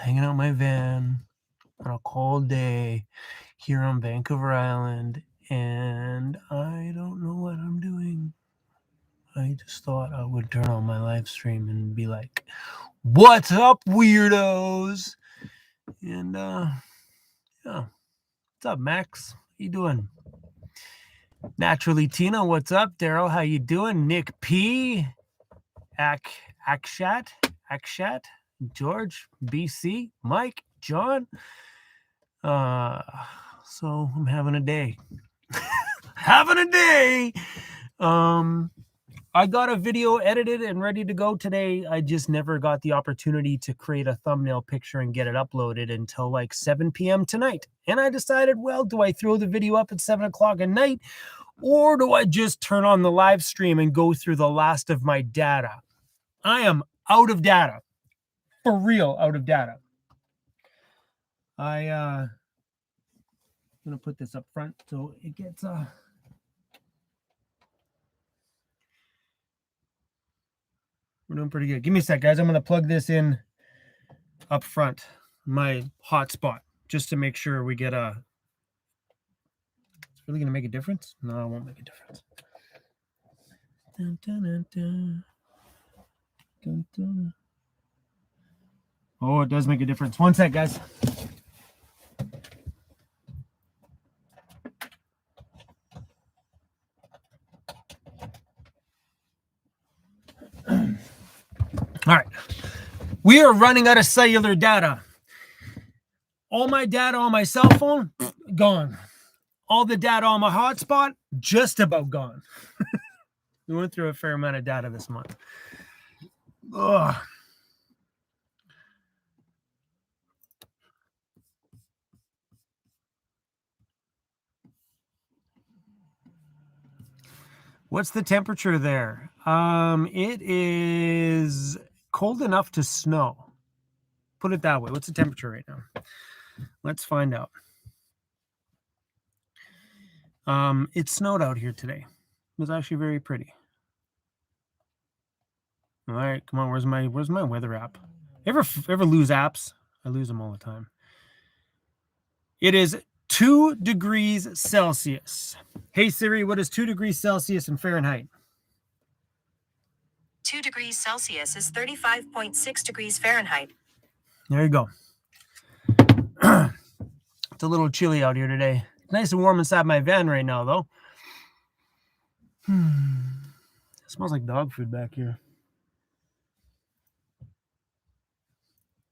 hanging out in my van on a cold day here on Vancouver Island, and I don't know what I'm doing. I just thought I would turn on my live stream and be like, "What's up, weirdos?" And yeah, what's up, Max? How you doing? Naturally Tina, what's up? Daryl, how you doing? Nick P, Akshat, George, BC, Mike, John. So I'm having a day. Having a day. I got a video edited and ready to go today. I just never got the opportunity to create a thumbnail picture and get it uploaded until like 7 p.m. tonight. And I decided, well, do I throw the video up at 7 o'clock at night, or do I just turn on the live stream and go through the last of my data? I am out of data. For real, out of data. I'm going to put this up front so it gets... We're doing pretty good. Give me a sec, guys. I'm going to plug this in up front, my hotspot, just to make sure we get a... It's really going to make a difference? No, it won't make a difference. Dun, dun, dun, dun. Dun, dun. Oh, it does make a difference. One sec, guys. All right. We are running out of cellular data. All my data on my cell phone, gone. All the data on my hotspot, just about gone. We went through a fair amount of data this month. Ugh. What's the temperature there? It is cold enough to snow. Put it that way. What's the temperature right now? Let's find out. It snowed out here today. It was actually very pretty. All right, come on. Where's my weather app? Ever lose apps? I lose them all the time. It is 2 degrees Celsius. Hey Siri, what is 2 degrees Celsius in Fahrenheit? 2 degrees Celsius is 35.6 degrees Fahrenheit. There you go. It's a little chilly out here today. It's nice and warm inside my van right now, though. It smells like dog food back here.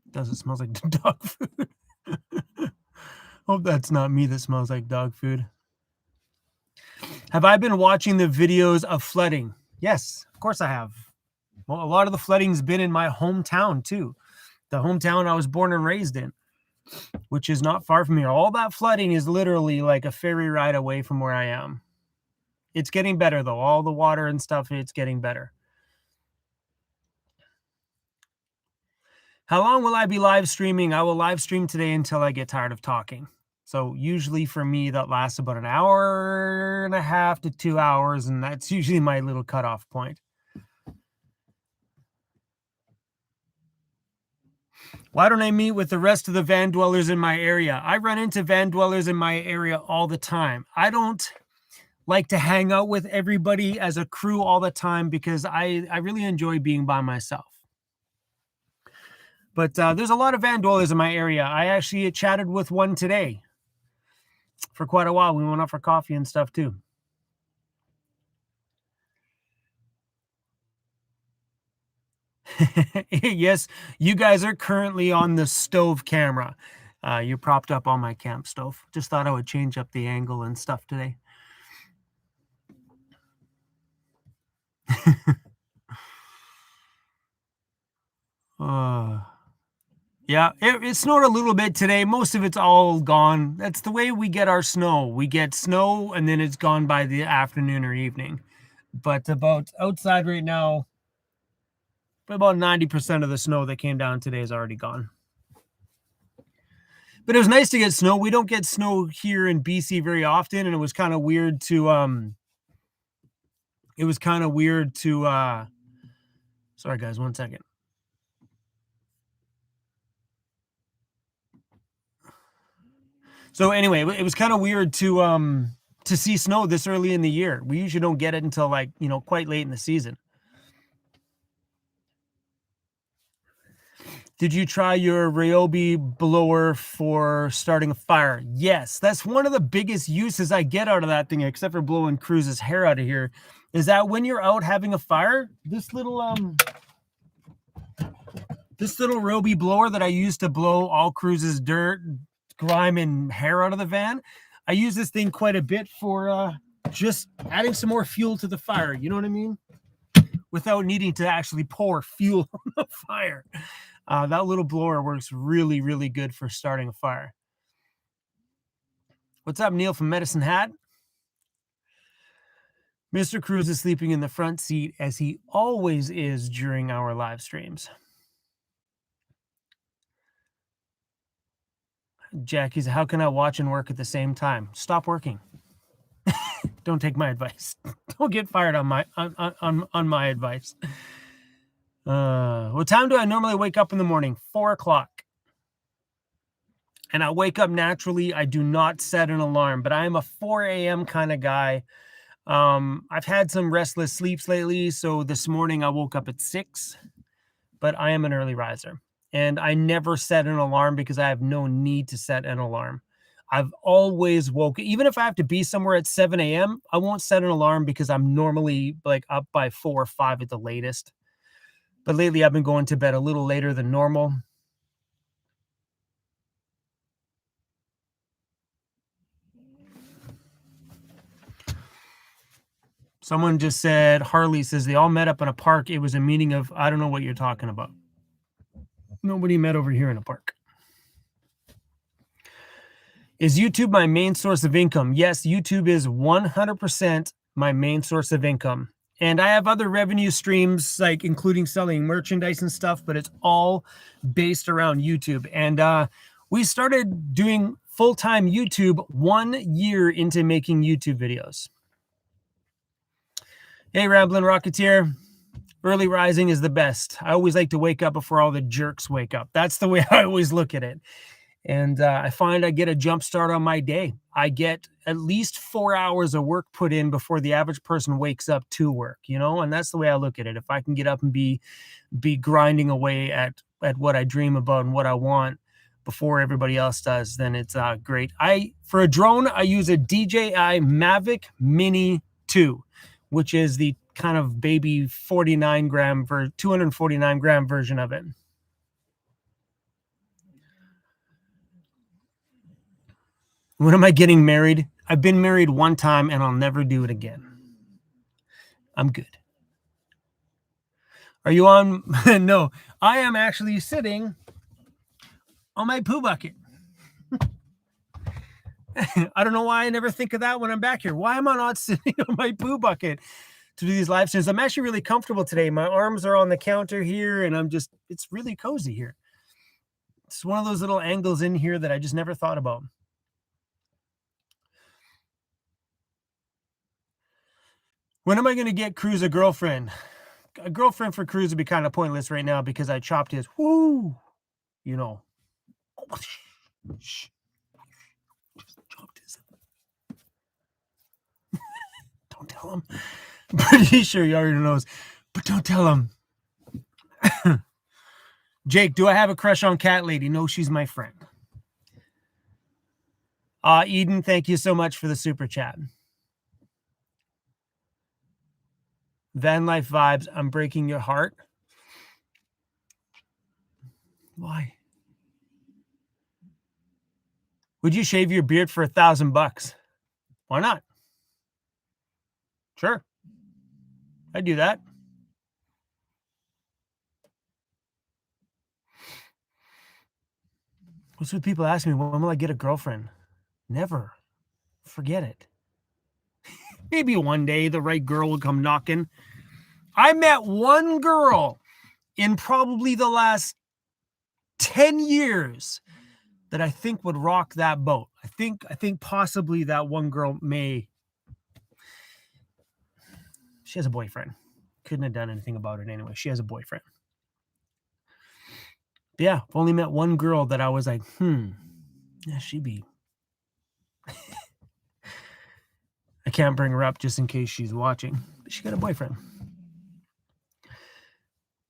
Does it smell like dog food? Hope that's not me that smells like dog food. Have I been watching the videos of flooding? Yes, of course I have. Well, a lot of the flooding's been in my hometown too. The hometown I was born and raised in, which is not far from here. All that flooding is literally like a ferry ride away from where I am. It's getting better though. All the water and stuff, it's getting better. How long will I be live streaming? I will live stream today until I get tired of talking. So usually for me, that lasts about an hour and a half to 2 hours, and that's usually my little cutoff point. Why don't I meet with the rest of the van dwellers in my area? I run into van dwellers in my area all the time. I don't like to hang out with everybody as a crew all the time because I really enjoy being by myself. But there's a lot of van dwellers in my area. I actually chatted with one today for quite a while. We went out for coffee and stuff too. Yes, you guys are currently on the stove camera. You're propped up on my camp stove. Just thought I would change up the angle and stuff today. Yeah, it snowed a little bit today. Most of it's all gone. That's the way we get our snow. We get snow and then it's gone by the afternoon or evening. But about outside right now, about 90% of the snow that came down today is already gone. But it was nice to get snow. We don't get snow here in BC very often, and it was kind of weird to sorry guys, 1 second. So anyway, it was kind of weird to see snow this early in the year. We usually don't get it until like, quite late in the season. Did you try your Ryobi blower for starting a fire? Yes, that's one of the biggest uses I get out of that thing, except for blowing CRUZ's hair out of here, is that when you're out having a fire, this little Ryobi blower that I use to blow all CRUZ's dirt, grime, and hair out of the van, I use this thing quite a bit for just adding some more fuel to the fire. You know what I mean? Without needing to actually pour fuel on the fire. That little blower works really, really good for starting a fire. What's up, Neil from Medicine Hat? Mr. CRUZ is sleeping in the front seat as he always is during our live streams. Jackie's, how can I watch and work at the same time? Stop working. Don't take my advice. Don't get fired on my advice. What time do I normally wake up in the morning? 4 o'clock. And I wake up naturally. I do not set an alarm, but I am a 4 a.m. kind of guy. I've had some restless sleeps lately, so this morning I woke up at 6, but I am an early riser. And I never set an alarm because I have no need to set an alarm. I've always woke, even if I have to be somewhere at 7 a.m., I won't set an alarm because I'm normally like up by 4 or 5 at the latest. But lately I've been going to bed a little later than normal. Someone just said, Harley says they all met up in a park. It was a meeting of, I don't know what you're talking about. Nobody met over here in a park. Is YouTube my main source of income? Yes, YouTube is 100% my main source of income. And I have other revenue streams, like including selling merchandise and stuff, but it's all based around YouTube. And we started doing full-time YouTube 1 year into making YouTube videos. Hey, Ramblin' Rocketeer. Early rising is the best. I always like to wake up before all the jerks wake up. That's the way I always look at it. And I find I get a jump start on my day. I get at least 4 hours of work put in before the average person wakes up to work, and that's the way I look at it. If I can get up and be grinding away at what I dream about and what I want before everybody else does, then it's great. For a drone, I use a DJI Mavic Mini 2, which is the kind of baby 249 gram version of it. When am I getting married? I've been married 1 time and I'll never do it again. I'm good. Are you on? No, I am actually sitting on my poo bucket. I don't know why I never think of that when I'm back here. Why am I not sitting on my poo bucket to do these live streams? I'm actually really comfortable today. My arms are on the counter here and it's really cozy here. It's one of those little angles in here that I just never thought about. When am I going to get CRUZ a girlfriend? A girlfriend for CRUZ would be kind of pointless right now because I chopped his whoo, Just chopped his. Don't tell him. I'm pretty sure he already knows, but don't tell him. Jake, do I have a crush on Cat Lady? No, she's my friend. Eden, thank you so much for the super chat. Van Life vibes, I'm breaking your heart. Why? Would you shave your beard for $1,000? Why not? Sure. I'd do that. What's with people asking me, when will I get a girlfriend? Never. Forget it. Maybe one day the right girl will come knocking. I met one girl in probably the last 10 years that I think would rock that boat. I think possibly that one girl may. She has a boyfriend. Couldn't have done anything about it anyway. She has a boyfriend. But yeah, I've only met one girl that I was like, yeah, she'd be I can't bring her up just in case she's watching. But she got a boyfriend.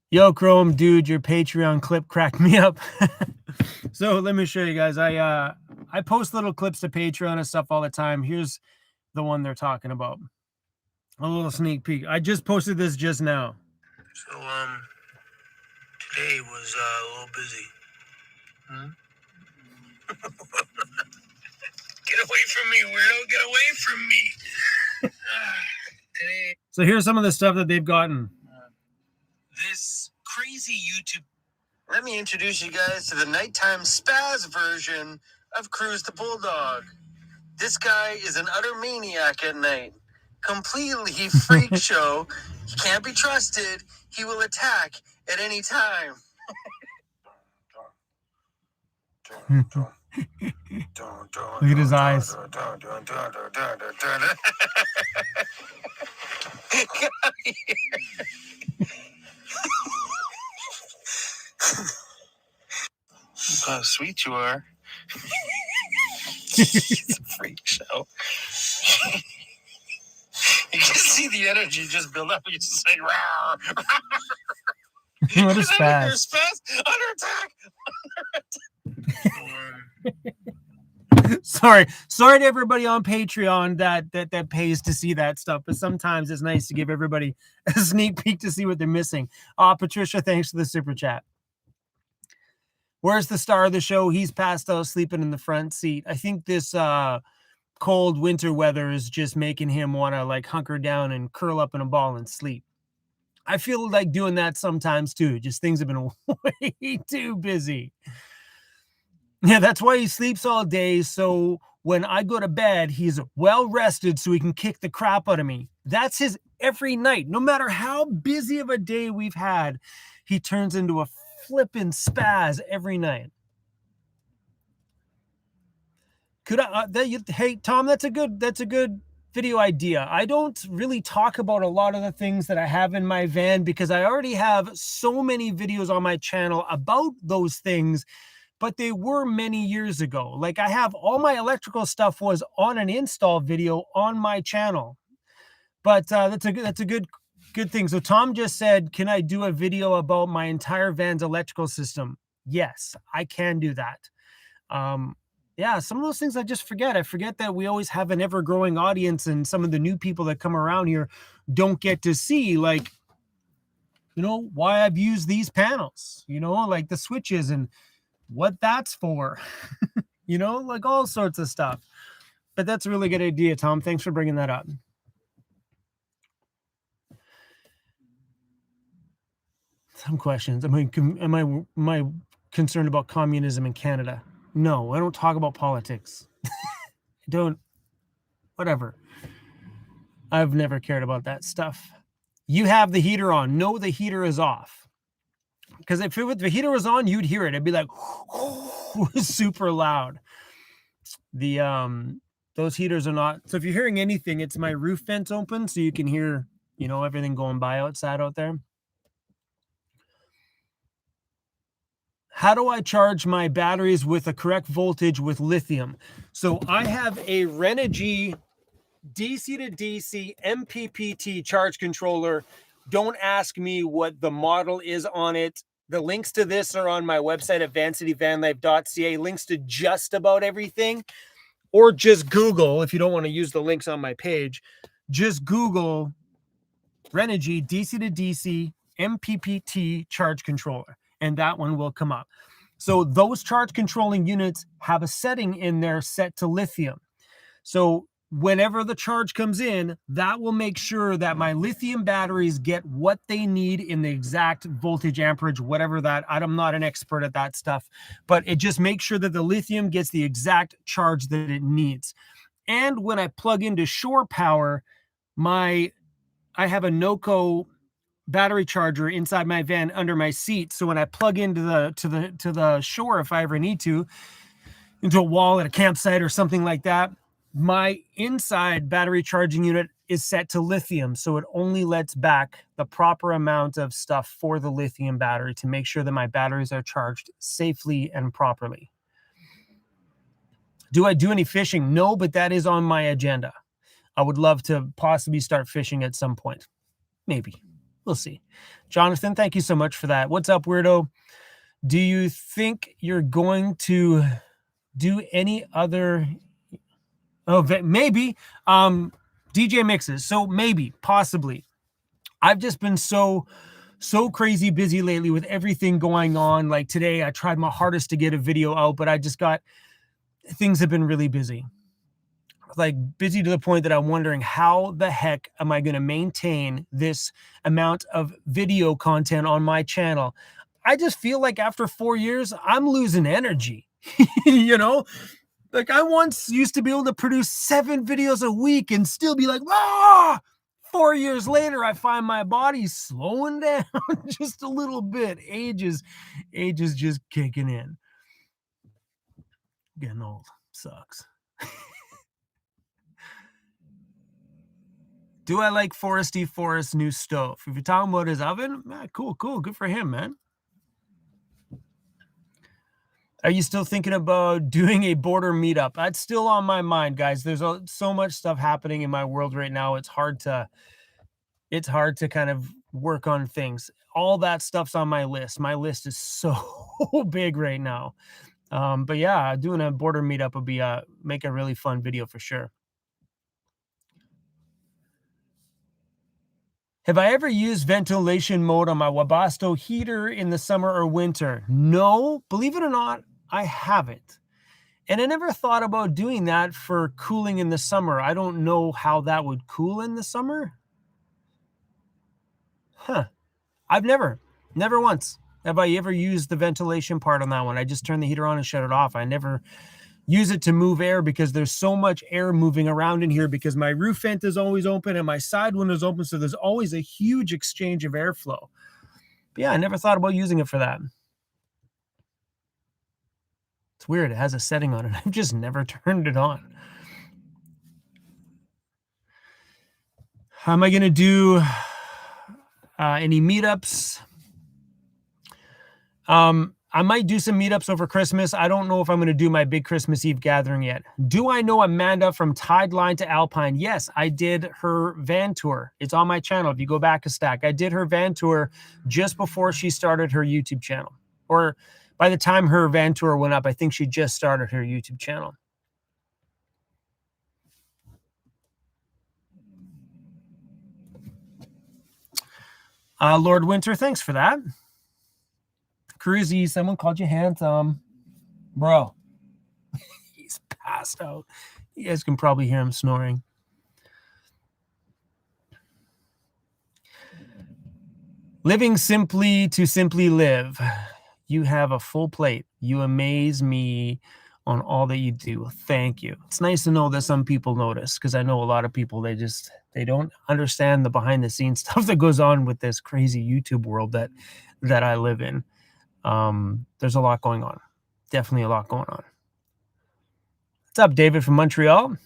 Yo, Chrome, dude, your Patreon clip cracked me up. So let me show you guys. I post little clips to Patreon and stuff all the time. Here's the one they're talking about. A little sneak peek. I just posted this just now. So, today was a little busy. Get away from me, weirdo. Get away from me. Today. So here's some of the stuff that they've gotten. This crazy YouTube. Let me introduce you guys to the nighttime spaz version of CRUZ the Bulldog. This guy is an utter maniac at night. Completely freak show. He can't be trusted. He will attack at any time. Look at his eyes. How sweet you are. It's a freak show. You can see the energy just build up. You just say, rawr. What is spaz? Spaz under attack. Sorry to everybody on Patreon that pays to see that stuff, but sometimes it's nice to give everybody a sneak peek to see what they're missing. Patricia, thanks for the super chat. Where's the star of the show? He's passed out sleeping in the front seat. I think this cold winter weather is just making him want to like hunker down and curl up in a ball and sleep. I feel like doing that sometimes too. Just things have been way too busy. Yeah, that's why he sleeps all day. So when I go to bed, he's well rested so he can kick the crap out of me. That's his every night. No matter how busy of a day we've had, he turns into a flippin' spaz every night. Could I? Hey, Tom, that's a good video idea. I don't really talk about a lot of the things that I have in my van because I already have so many videos on my channel about those things, but they were many years ago. Like I have all my electrical stuff was on an install video on my channel, but that's a good thing. So Tom just said, can I do a video about my entire van's electrical system? Yes, I can do that. Yeah, some of those things I just forget. I forget that we always have an ever-growing audience, and some of the new people that come around here don't get to see, like, you know, why I've used these panels, you know, like the switches and what that's for, you know, like all sorts of stuff. But that's a really good idea, Tom. Thanks for bringing that up. Some questions. Am I concerned about communism in Canada? No, I don't talk about politics. Whatever. I've never cared about that stuff. You have the heater on. No, the heater is off. Because if the heater was on, you'd hear it. It'd be like super loud. Those heaters are not. So if you're hearing anything, it's my roof vents open, so you can hear, you know, everything going by outside out there. How do I charge my batteries with a correct voltage with lithium? So I have a Renogy DC to DC MPPT charge controller. Don't ask me what the model is on it. The links to this are on my website at vancityvanlife.ca. Links to just about everything. Or just Google, if you don't want to use the links on my page, just Google Renogy DC to DC MPPT charge controller, and that one will come up. So those charge controlling units have a setting in there set to lithium. So whenever the charge comes in, that will make sure that my lithium batteries get what they need in the exact voltage, amperage, whatever that. I'm not an expert at that stuff, but it just makes sure that the lithium gets the exact charge that it needs. And when I plug into shore power, I have a NOCO battery charger inside my van under my seat. So when I plug into the shore, if I ever need to, into a wall at a campsite or something like that, my inside battery charging unit is set to lithium. So it only lets back the proper amount of stuff for the lithium battery to make sure that my batteries are charged safely and properly. Do I do any fishing? No, but that is on my agenda. I would love to possibly start fishing at some point. Maybe. We'll see. Jonathan, thank you so much for that. What's up, weirdo? Do you think you're going to do any other? Oh, maybe. DJ mixes. So maybe, possibly. I've just been so crazy busy lately with everything going on. Like today, I tried my hardest to get a video out, but things have been really busy. Like busy to the point that I'm wondering how the heck am I going to maintain this amount of video content on my channel? I just feel like after 4 years, I'm losing energy. Like I once used to be able to produce 7 videos a week and still be like, 4 years later, I find my body slowing down just a little bit. Age is just kicking in. Getting old sucks. Do I like Foresty Forest's new stove? If you're talking about his oven, cool. Good for him, man. Are you still thinking about doing a border meetup? That's still on my mind, guys. There's so much stuff happening in my world right now. It's hard to kind of work on things. All that stuff's on my list. My list is so big right now. But yeah, doing a border meetup would be make a really fun video for sure. Have I ever used ventilation mode on my Webasto heater in the summer or winter? No, believe it or not, I haven't. And I never thought about doing that for cooling in the summer. I don't know how that would cool in the summer. I've never once have I ever used the ventilation part on that one. I just turn the heater on and shut it off. I never use it to move air because there's so much air moving around in here because my roof vent is always open and my side window is open. So there's always a huge exchange of airflow. But yeah, I never thought about using it for that. It's weird. It has a setting on it. I've just never turned it on. How am I going to do any meetups? I might do some meetups over Christmas. I don't know if I'm going to do my big Christmas Eve gathering yet. Do I know Amanda from Tideline to Alpine? Yes, I did her van tour. It's on my channel. If you go back a stack, I did her van tour just before she started her YouTube channel. Or by the time her van tour went up, I think she just started her YouTube channel. Lord Winter, thanks for that. CRUZ, someone called you handsome. Bro, he's passed out. You guys can probably hear him snoring. Living simply to simply live. You have a full plate. You amaze me on all that you do. Thank you. It's nice to know that some people notice because I know a lot of people, they don't understand the behind the scenes stuff that goes on with this crazy YouTube world that I live in. There's a lot going on. Definitely a lot going on. What's up, David from Montreal?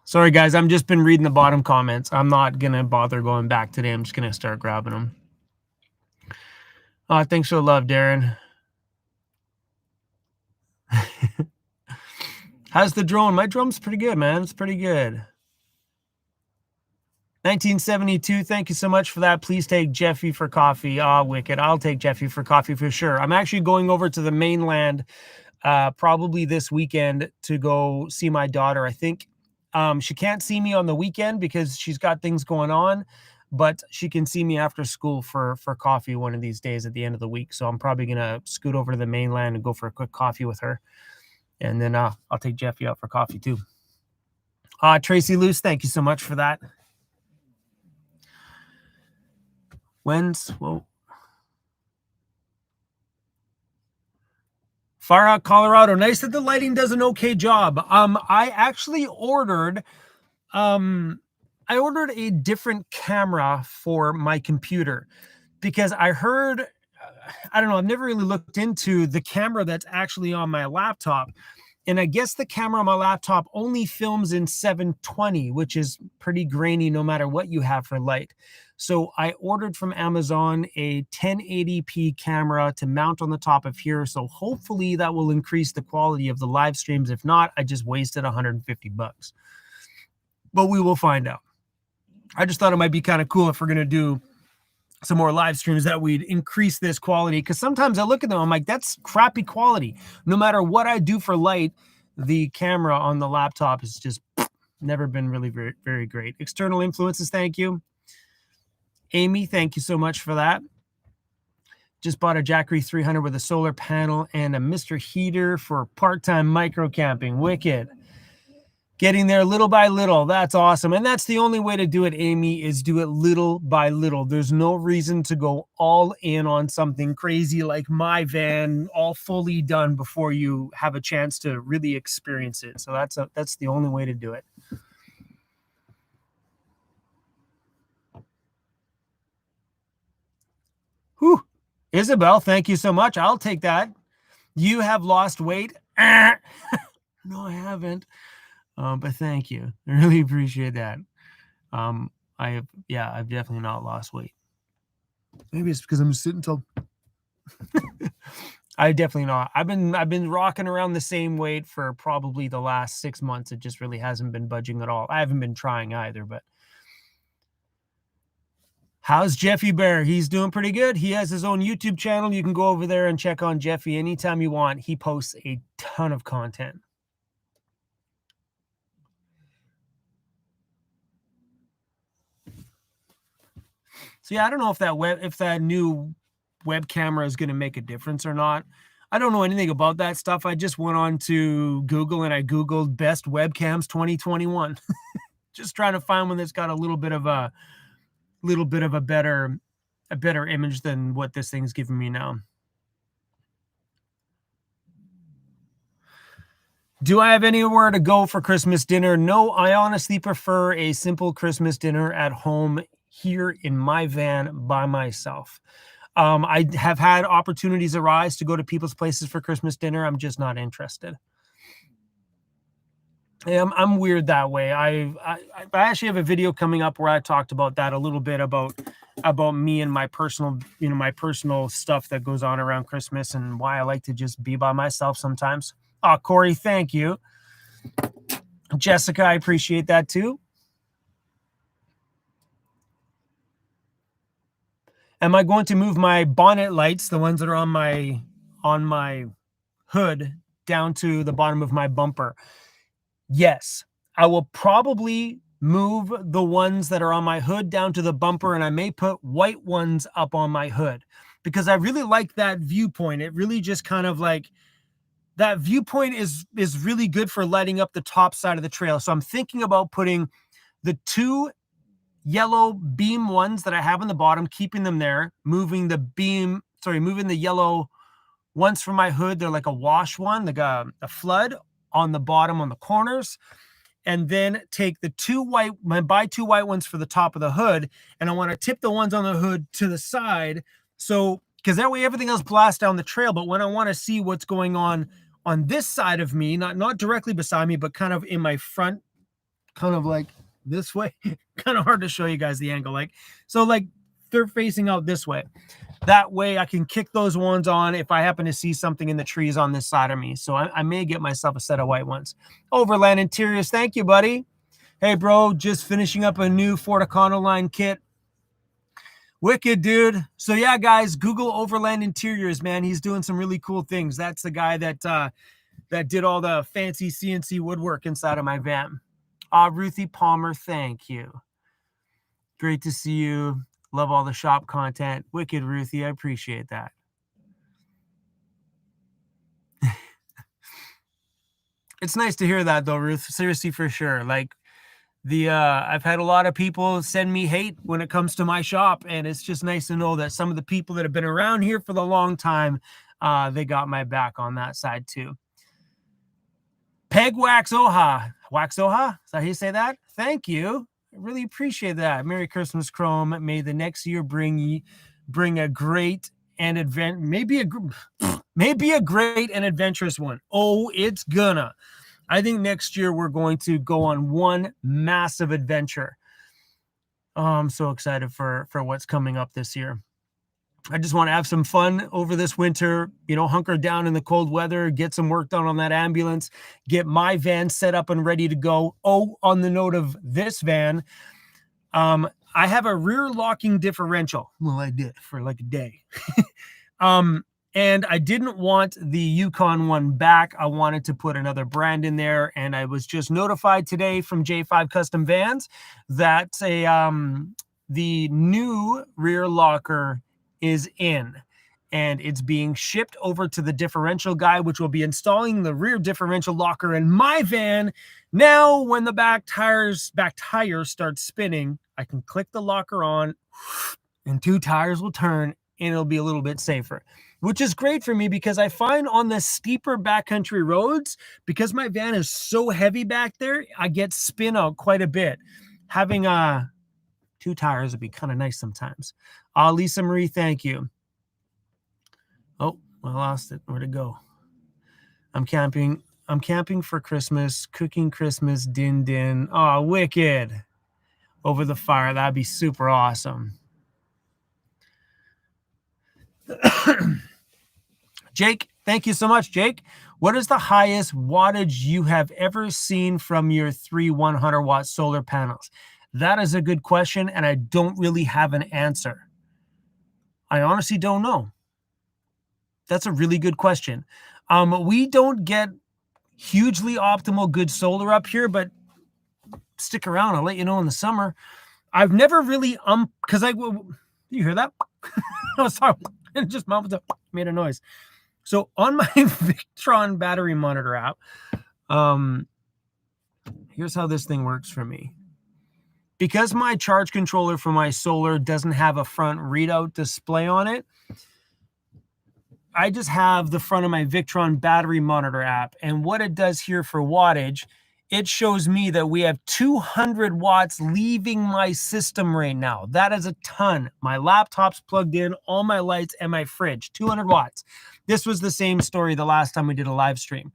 Sorry, guys. I've just been reading the bottom comments. I'm not going to bother going back today. I'm just going to start grabbing them. Thanks for the love, Darren. How's the drone? My drone's pretty good, man. It's pretty good. 1972, thank you so much for that. Please take Jeffy for coffee. Wicked. I'll take Jeffy for coffee for sure. I'm actually going over to the mainland probably this weekend to go see my daughter. I think she can't see me on the weekend because she's got things going on, but she can see me after school for coffee one of these days at the end of the week. So I'm probably going to scoot over to the mainland and go for a quick coffee with her. And then I'll take Jeffy out for coffee too. Tracy Luce, thank you so much for that. Far Out, Colorado. Nice that the lighting does an okay job. I actually ordered a different camera for my computer because I heard, I don't know, I've never really looked into the camera that's actually on my laptop. And I guess the camera on my laptop only films in 720, which is pretty grainy no matter what you have for light. So I ordered from Amazon a 1080p camera to mount on the top of here. So hopefully that will increase the quality of the live streams. If not, I just wasted 150 bucks. But we will find out. I just thought it might be kind of cool if we're going to do some more live streams that we'd increase this quality. Because sometimes I look at them, I'm like, that's crappy quality. No matter what I do for light, the camera on the laptop is just never been really very, very great. External influences, thank you. Amy, thank you so much for that. Just bought a Jackery 300 with a solar panel and a Mr. Heater for part-time micro camping. Wicked. Getting there little by little. That's awesome. And that's the only way to do it, Amy, is do it little by little. There's no reason to go all in on something crazy like my van, all fully done before you have a chance to really experience it. So that's the only way to do it. Whew. Isabel, thank you so much. I'll take that. You have lost weight. No, I haven't. But thank you. I really appreciate that. I've definitely not lost weight. Maybe it's because I'm sitting till I definitely not. I've been rocking around the same weight for probably the last 6 months. It just really hasn't been budging at all. I haven't been trying either, but how's Jeffy Bear? He's doing pretty good. He has his own YouTube channel. You can go over there and check on Jeffy anytime you want. He posts a ton of content. So yeah, I don't know if that new web camera is going to make a difference or not. I don't know anything about that stuff. I just went on to Google and I Googled best webcams 2021. Just trying to find one that's got a little bit of a better image than what this thing's giving me now. Do I have anywhere to go for Christmas dinner? No, I honestly prefer a simple Christmas dinner at home here in my van by myself. I have had opportunities arise to go to people's places for Christmas dinner. I'm just not interested. I'm weird that way. I actually have a video coming up where I talked about that a little bit about me and my personal stuff that goes on around Christmas and why I like to just be by myself sometimes. Corey, thank you. Jessica, I appreciate that too. Am I going to move my bonnet lights, the ones that are on my hood, down to the bottom of my bumper? Yes, I will probably move the ones that are on my hood down to the bumper, and I may put white ones up on my hood because I really like that viewpoint. It really just kind of like that viewpoint is really good for lighting up the top side of the trail. So I'm thinking about putting the two yellow beam ones that I have on the bottom, keeping them there, moving the yellow ones from my hood. They're like a wash one, like a flood on the bottom on the corners, and then take the two white ones for the top of the hood. And I want to tip the ones on the hood to the side. So, because that way everything else blasts down the trail. But when I want to see what's going on this side of me, not directly beside me, but kind of in my front, kind of like this way, kind of hard to show you guys the angle. So they're facing out this way. That way I can kick those ones on if I happen to see something in the trees on this side of me. So I may get myself a set of white ones. Overland Interiors, thank you, buddy. Hey, bro, just finishing up a new Ford Econoline kit. Wicked, dude. So yeah, guys, Google Overland Interiors, man. He's doing some really cool things. That's the guy that did all the fancy CNC woodwork inside of my van. Ruthie Palmer, thank you. Great to see you. Love all the shop content. Wicked, Ruthie. I appreciate that. It's nice to hear that, though, Ruth. Seriously, for sure. I've had a lot of people send me hate when it comes to my shop, and it's just nice to know that some of the people that have been around here for the long time, they got my back on that side too. Peg Wax Oha. Wax Oha? Is that how you say that? Thank you. I really appreciate that. Merry Christmas, Chrome. May the next year bring a great and maybe a great and adventurous one. Oh, it's gonna. I think next year we're going to go on one massive adventure. Oh, I'm so excited for what's coming up this year. I just want to have some fun over this winter, hunker down in the cold weather, get some work done on that ambulance, get my van set up and ready to go. Oh, on the note of this van, I have a rear locking differential. Well, I did for like a day. And I didn't want the Yukon one back. I wanted to put another brand in there. And I was just notified today from J5 Custom Vans that the new rear locker is in. And it's being shipped over to the differential guy, which will be installing the rear differential locker in my van. Now, when the back tires start spinning, I can click the locker on and 2 tires will turn and it'll be a little bit safer, which is great for me because I find on the steeper backcountry roads, because my van is so heavy back there, I get spin out quite a bit. Having 2 tires would be kind of nice sometimes. Lisa Marie, thank you. Oh, I lost it. Where'd it go? I'm camping for Christmas, cooking Christmas din. Oh, wicked. Over the fire. That'd be super awesome. Jake, thank you so much, Jake. What is the highest wattage you have ever seen from your 3 100-watt solar panels? That is a good question, and I don't really have an answer. I honestly don't know. That's a really good question. We don't get hugely optimal good solar up here, but stick around. I'll let you know in the summer. I've never really, because you hear that? I was talking, it just made a noise. So on my Victron battery monitor app, here's how this thing works for me. Because my charge controller for my solar doesn't have a front readout display on it, I just have the front of my Victron battery monitor app. And what it does here for wattage, it shows me that we have 200 watts leaving my system right now. That is a ton. My laptop's plugged in, all my lights, and my fridge, 200 watts. This was the same story the last time we did a live stream.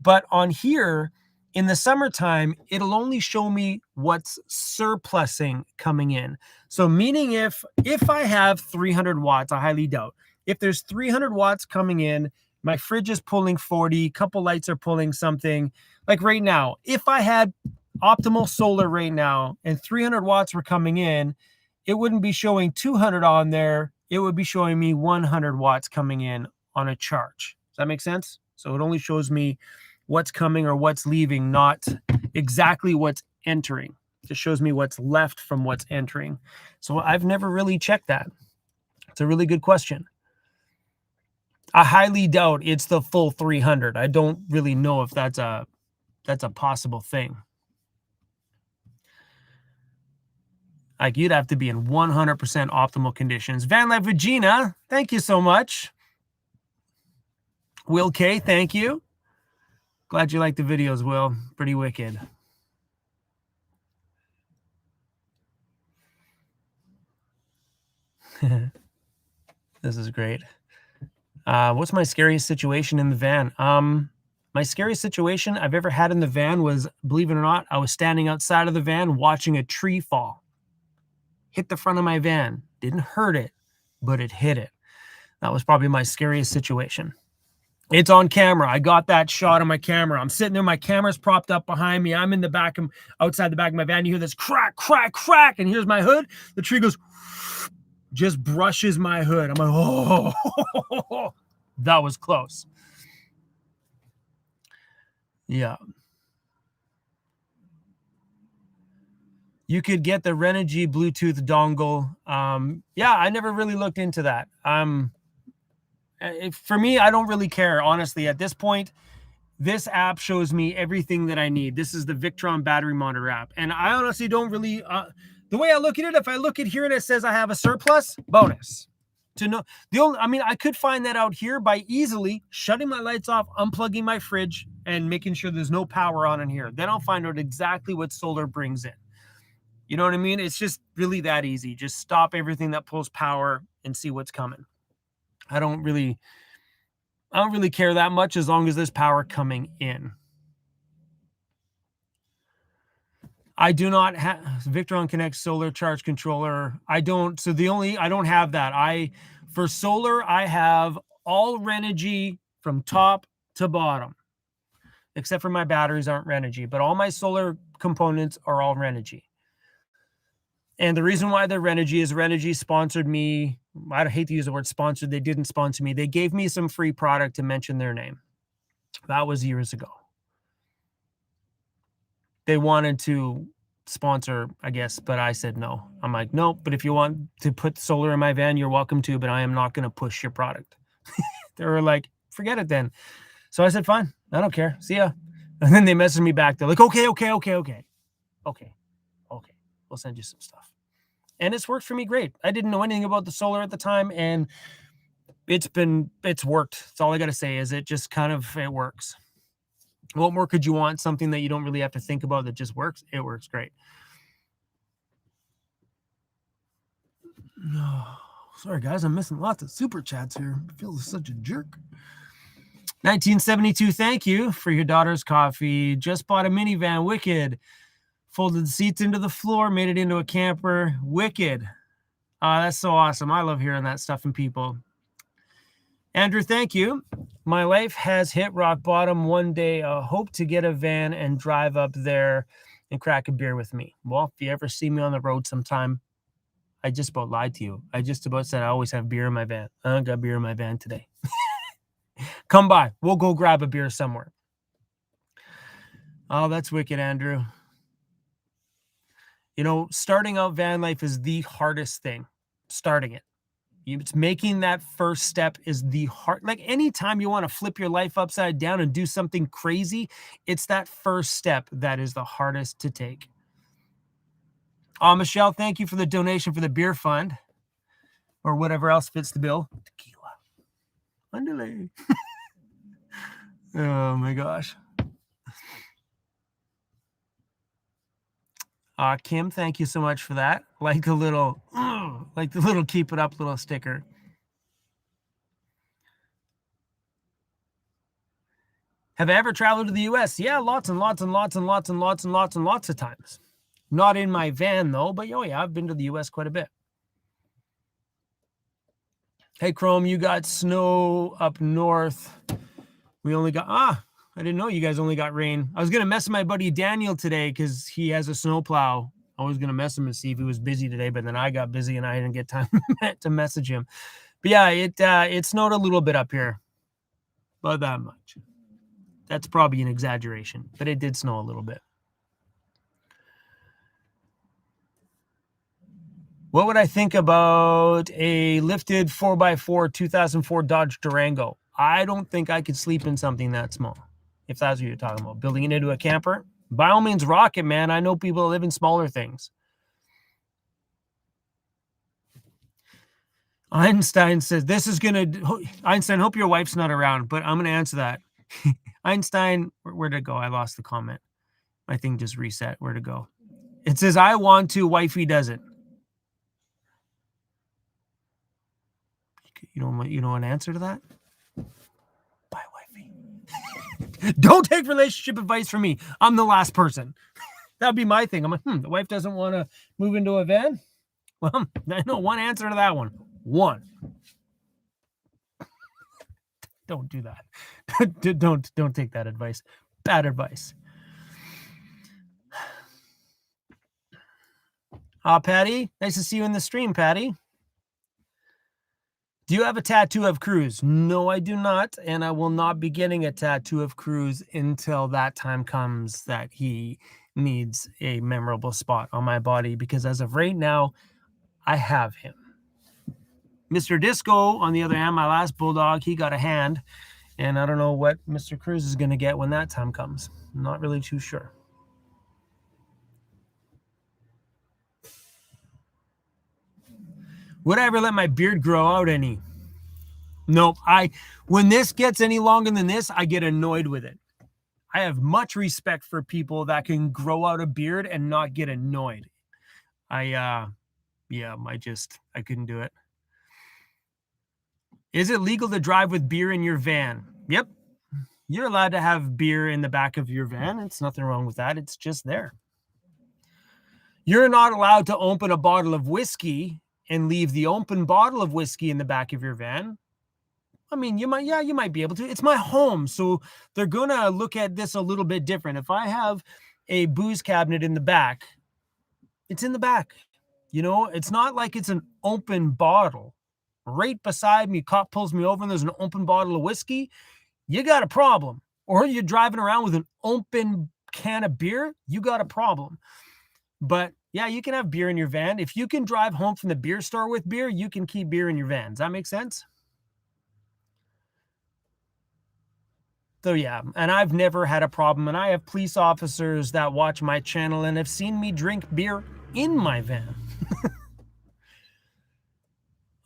But on here, in the summertime, it'll only show me what's surplusing coming in. So meaning if I have 300 watts, I highly doubt, if there's 300 watts coming in, my fridge is pulling 40, a couple lights are pulling something. Like right now, if I had optimal solar right now and 300 watts were coming in, it wouldn't be showing 200 on there. It would be showing me 100 watts coming in on a charge. Does that make sense? So it only shows me what's coming or what's leaving, not exactly what's entering. It just shows me what's left from what's entering. So I've never really checked that. It's a really good question. I highly doubt it's the full 300. I don't really know if that's a possible thing. Like you'd have to be in 100% optimal conditions. Vanlife Regina, thank you so much. Will K, thank you. Glad you like the videos, Will. Pretty wicked. This is great. What's my scariest situation in the van? My scariest situation I've ever had in the van was, believe it or not, I was standing outside of the van watching a tree fall. Hit the front of my van. Didn't hurt it, but it hit it. That was probably my scariest situation. It's on camera. I got that shot on my camera. I'm sitting there. My camera's propped up behind me. I'm in the back, outside the back of my van. You hear this crack, crack, crack, and here's my hood. The tree goes, just brushes my hood. I'm like, oh, that was close. Yeah. You could get the Renogy Bluetooth dongle. Yeah, I never really looked into that. For me, I don't really care, honestly. At this point, this app shows me everything that I need. This is the Victron battery monitor app. And I honestly don't really, the way I look at it, if I look at here and it says I have a surplus, bonus. To know I could find that out here by easily shutting my lights off, unplugging my fridge, and making sure there's no power on in here. Then I'll find out exactly what solar brings in. You know what I mean? It's just really that easy. Just stop everything that pulls power and see what's coming. I don't really care that much as long as there's power coming in. I do not have Victron Connect solar charge controller. I don't. So I don't have that. For solar, I have all Renogy from top to bottom, except for my batteries aren't Renogy, but all my solar components are all Renogy. And the reason why they're Renogy is Renogy sponsored me. I hate to use the word sponsored. They didn't sponsor me. They gave me some free product to mention their name. That was years ago. They wanted to sponsor, I guess, but I said no. I'm like, no, but if you want to put solar in my van, you're welcome to, but I am not going to push your product. They were like, forget it then. So I said, fine, I don't care. See ya. And then they messaged me back. They're like, okay. We'll send you some stuff. And it's worked for me great. I didn't know anything about the solar at the time, and it's worked. That's all I got to say is it works. What more could you want? Something that you don't really have to think about that just works. It works great. No, sorry guys, I'm missing lots of super chats here. I feel such a jerk. 1972, thank you for your daughter's coffee. Just bought a minivan, wicked. Folded the seats into the floor, made it into a camper, wicked. That's so awesome. I love hearing that stuff from people. Andrew, thank you. My life has hit rock bottom. One day, I hope to get a van and drive up there and crack a beer with me. Well, if you ever see me on the road sometime, I just about lied to you. I just about said I always have beer in my van. I don't got beer in my van today. Come by. We'll go grab a beer somewhere. Oh, that's wicked, Andrew. You know, starting out van life is the hardest thing. Starting it. It's making that first step is the hard. Like anytime you want to flip your life upside down and do something crazy, it's that first step that is the hardest to take. Michelle, thank you for the donation for the beer fund or whatever else fits the bill. Tequila. Underlay. Oh my gosh. Kim, thank you so much for that. Like the little keep it up little sticker. Have I ever traveled to the US? Yeah, lots and lots of times. Not in my van though, but yeah, I've been to the US quite a bit. Hey Chrome, you got snow up north. We only got I didn't know you guys only got rain. I was going to mess with my buddy Daniel today because he has a snowplow. I was going to mess him and see if he was busy today, but then I got busy and I didn't get time to message him. But yeah, it snowed a little bit up here. But that much. That's probably an exaggeration, but it did snow a little bit. What would I think about a lifted 4x4 2004 Dodge Durango? I don't think I could sleep in something that small. If that's what you're talking about, building it into a camper, by all means, rock it, man. I know people that live in smaller things. Einstein says, Einstein, hope your wife's not around, but I'm going to answer that. Einstein, where'd it go? I lost the comment. My thing just reset. Where'd it go? It says, I want to, wifey doesn't. You know an answer to that? Bye, wifey. Don't take relationship advice from me. I'm the last person. That'd be my thing. I'm like, the wife doesn't want to move into a van. Well, I know one answer to that one. One. Don't do that. Don't take that advice. Bad advice. Patty, nice to see you in the stream, Patty. Do you have a tattoo of CRUZ? No, I do not. And I will not be getting a tattoo of CRUZ until that time comes that he needs a memorable spot on my body. Because as of right now, I have him. Mr. Disco, on the other hand, my last Bulldog, he got a hand. And I don't know what Mr. CRUZ is going to get when that time comes. I'm not really too sure. Would I ever let my beard grow out any? Nope. When this gets any longer than this, I get annoyed with it. I have much respect for people that can grow out a beard and not get annoyed. I couldn't do it. Is it legal to drive with beer in your van? Yep. You're allowed to have beer in the back of your van. It's nothing wrong with that. It's just there. You're not allowed to open a bottle of whiskey and leave the open bottle of whiskey in the back of your van. I mean, you might be able to. It's my home, so they're going to look at this a little bit different. If I have a booze cabinet in the back, it's in the back. You know, it's not like it's an open bottle. Right beside me, cop pulls me over and there's an open bottle of whiskey. You got a problem. Or you're driving around with an open can of beer, you got a problem. But yeah, you can have beer in your van. If you can drive home from the beer store with beer, you can keep beer in your van. Does that make sense? So yeah, and I've never had a problem. And I have police officers that watch my channel and have seen me drink beer in my van.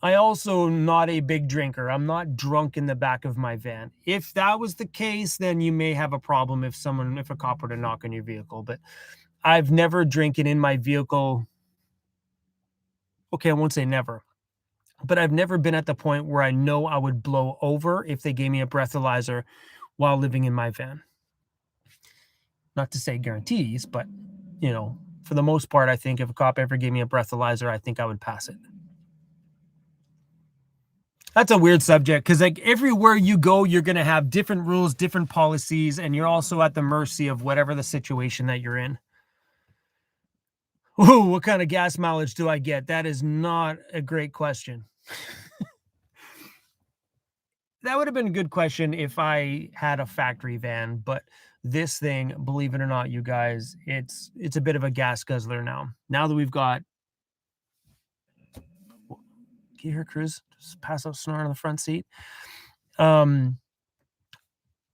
I also not a big drinker. I'm not drunk in the back of my van. If that was the case, then you may have a problem if a cop were to knock on your vehicle. But I've never drinking in my vehicle. Okay, I won't say never, but I've never been at the point where I know I would blow over if they gave me a breathalyzer while living in my van. Not to say guarantees, but you know, for the most part, I think if a cop ever gave me a breathalyzer, I think I would pass it. That's a weird subject because like everywhere you go, you're going to have different rules, different policies, and you're also at the mercy of whatever the situation that you're in. Ooh, what kind of gas mileage do I get? That is not a great question. That would have been a good question if I had a factory van, but this thing, believe it or not, you guys, it's a bit of a gas guzzler now. Now that we've got, can you hear CRUZ just pass out snort on the front seat? Now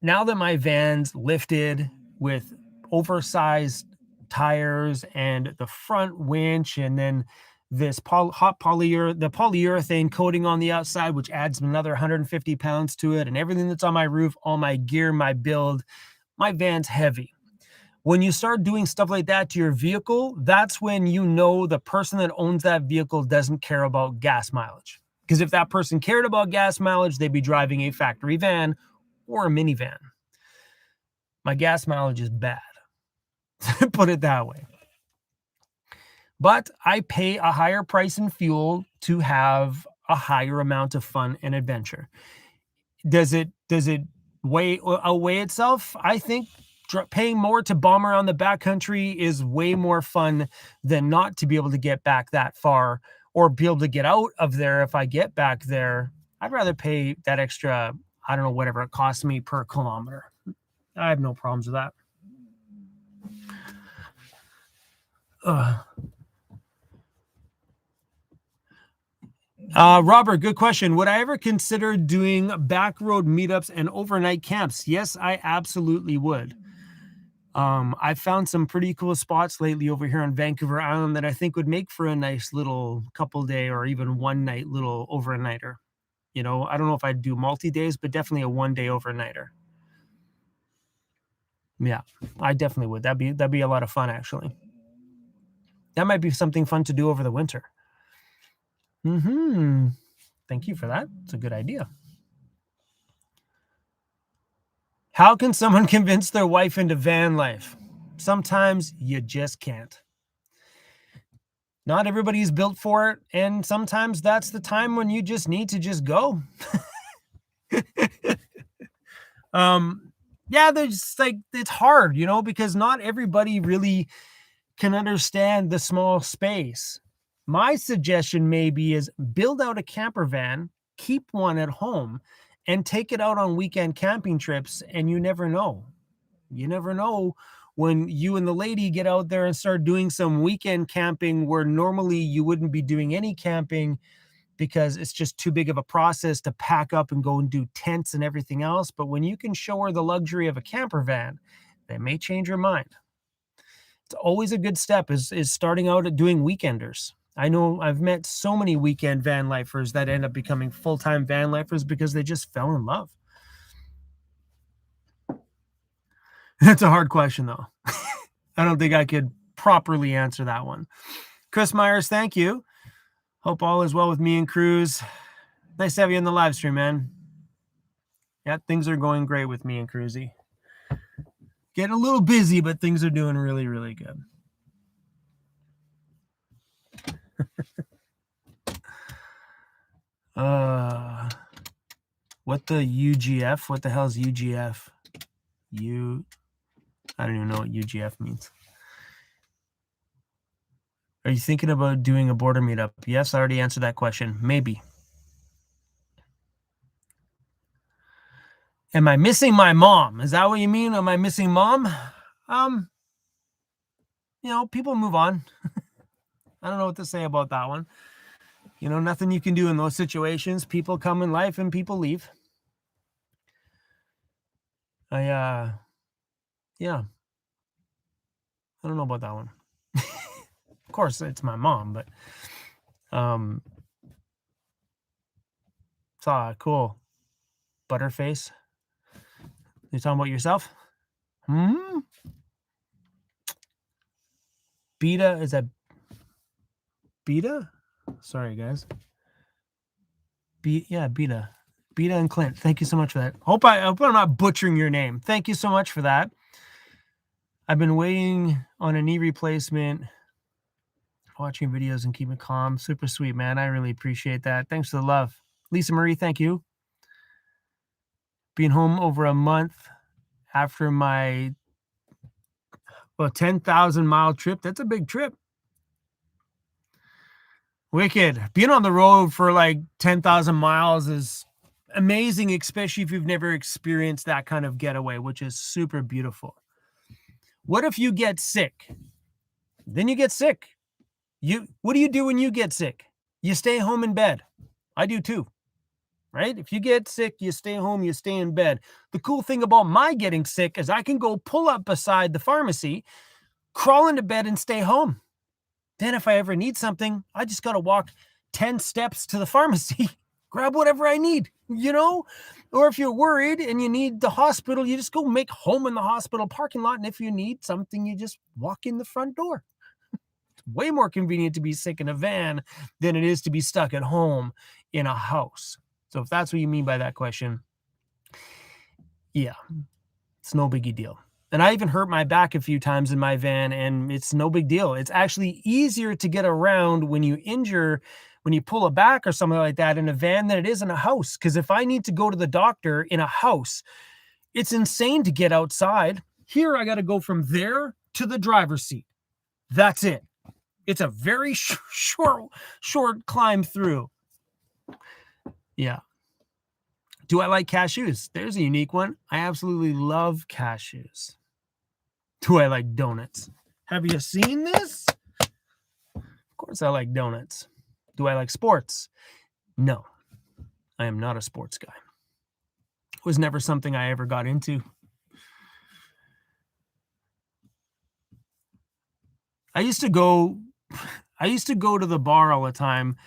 that my van's lifted with oversized tires and the front winch, and then this polyurethane coating on the outside, which adds another 150 pounds to it, and everything that's on my roof, all my gear, my build, my van's heavy. When you start doing stuff like that to your vehicle, that's when you know the person that owns that vehicle doesn't care about gas mileage. Because if that person cared about gas mileage, they'd be driving a factory van or a minivan. My gas mileage is bad. Put it that way. But I pay a higher price in fuel to have a higher amount of fun and adventure. Does it outweigh itself? I think paying more to bomb around the backcountry is way more fun than not to be able to get back that far or be able to get out of there if I get back there. I'd rather pay that extra, I don't know, whatever it costs me per kilometer. I have no problems with that. Robert, good question. Would I ever consider doing back road meetups and overnight camps? Yes, I absolutely would. I found some pretty cool spots lately over here on Vancouver Island that I think would make for a nice little couple day or even one night little overnighter. You know, I don't know if I'd do multi-days, but definitely a 1 day overnighter. Yeah, I definitely would. That'd be a lot of fun, actually. That might be something fun to do over the winter. Thank you for that. It's a good idea. How can someone convince their wife into van life? Sometimes you just can't. Not everybody's built for it, and sometimes that's the time when you just need to just go. Yeah, there's like, it's hard, you know, because not everybody really can understand the small space. My suggestion maybe is build out a camper van, keep one at home, and take it out on weekend camping trips. And you never know. You never know when you and the lady get out there and start doing some weekend camping where normally you wouldn't be doing any camping because it's just too big of a process to pack up and go and do tents and everything else. But when you can show her the luxury of a camper van, that may change her mind. It's always a good step is starting out at doing weekenders. I know I've met so many weekend van lifers that end up becoming full-time van lifers because they just fell in love. That's a hard question, though. I don't think I could properly answer that one. Chris Myers, thank you. Hope all is well with me and CRUZ. Nice to have you in the live stream, man. Yeah, things are going great with me and CRUZ. Getting a little busy, but things are doing really, really good. What the UGF? What the hell is UGF? I don't even know what UGF means. Are you thinking about doing a border meetup? Yes, I already answered that question. Maybe. Am I missing my mom? Is that what you mean? Am I missing mom? People move on. I don't know what to say about that one. Nothing you can do in those situations. People come in life and people leave. Yeah. I don't know about that one. Of course, it's my mom, but cool. Butterface. You talking about yourself? Beta, is that Beta? Sorry, guys. Beta. Beta and Clint. Thank you so much for that. Hope I'm not butchering your name. Thank you so much for that. I've been waiting on a knee replacement, watching videos and keeping calm. Super sweet, man. I really appreciate that. Thanks for the love. Lisa Marie, thank you. Being home over a month after my 10,000-mile trip. That's a big trip. Wicked. Being on the road for like 10,000 miles is amazing, especially if you've never experienced that kind of getaway, which is super beautiful. What if you get sick? Then you get sick. What do you do when you get sick? You stay home in bed. I do too, right? If you get sick, you stay home, you stay in bed. The cool thing about my getting sick is I can go pull up beside the pharmacy, crawl into bed and stay home. Then if I ever need something, I just got to walk 10 steps to the pharmacy, grab whatever I need, Or if you're worried and you need the hospital, you just go make home in the hospital parking lot. And if you need something, you just walk in the front door. It's way more convenient to be sick in a van than it is to be stuck at home in a house. So if that's what you mean by that question, yeah, it's no biggie deal. And I even hurt my back a few times in my van, and it's no big deal. It's actually easier to get around when you pull a back or something like that in a van than it is in a house. Because if I need to go to the doctor in a house, it's insane to get outside. Here, I got to go from there to the driver's seat. That's it. It's a very short climb through. Yeah. Do I like cashews? There's a unique one. I absolutely love cashews. Do I like donuts? Have you seen this? Of course I like donuts. Do I like sports? No. I am not a sports guy. It was never something I ever got into. I used to go to the bar all the time.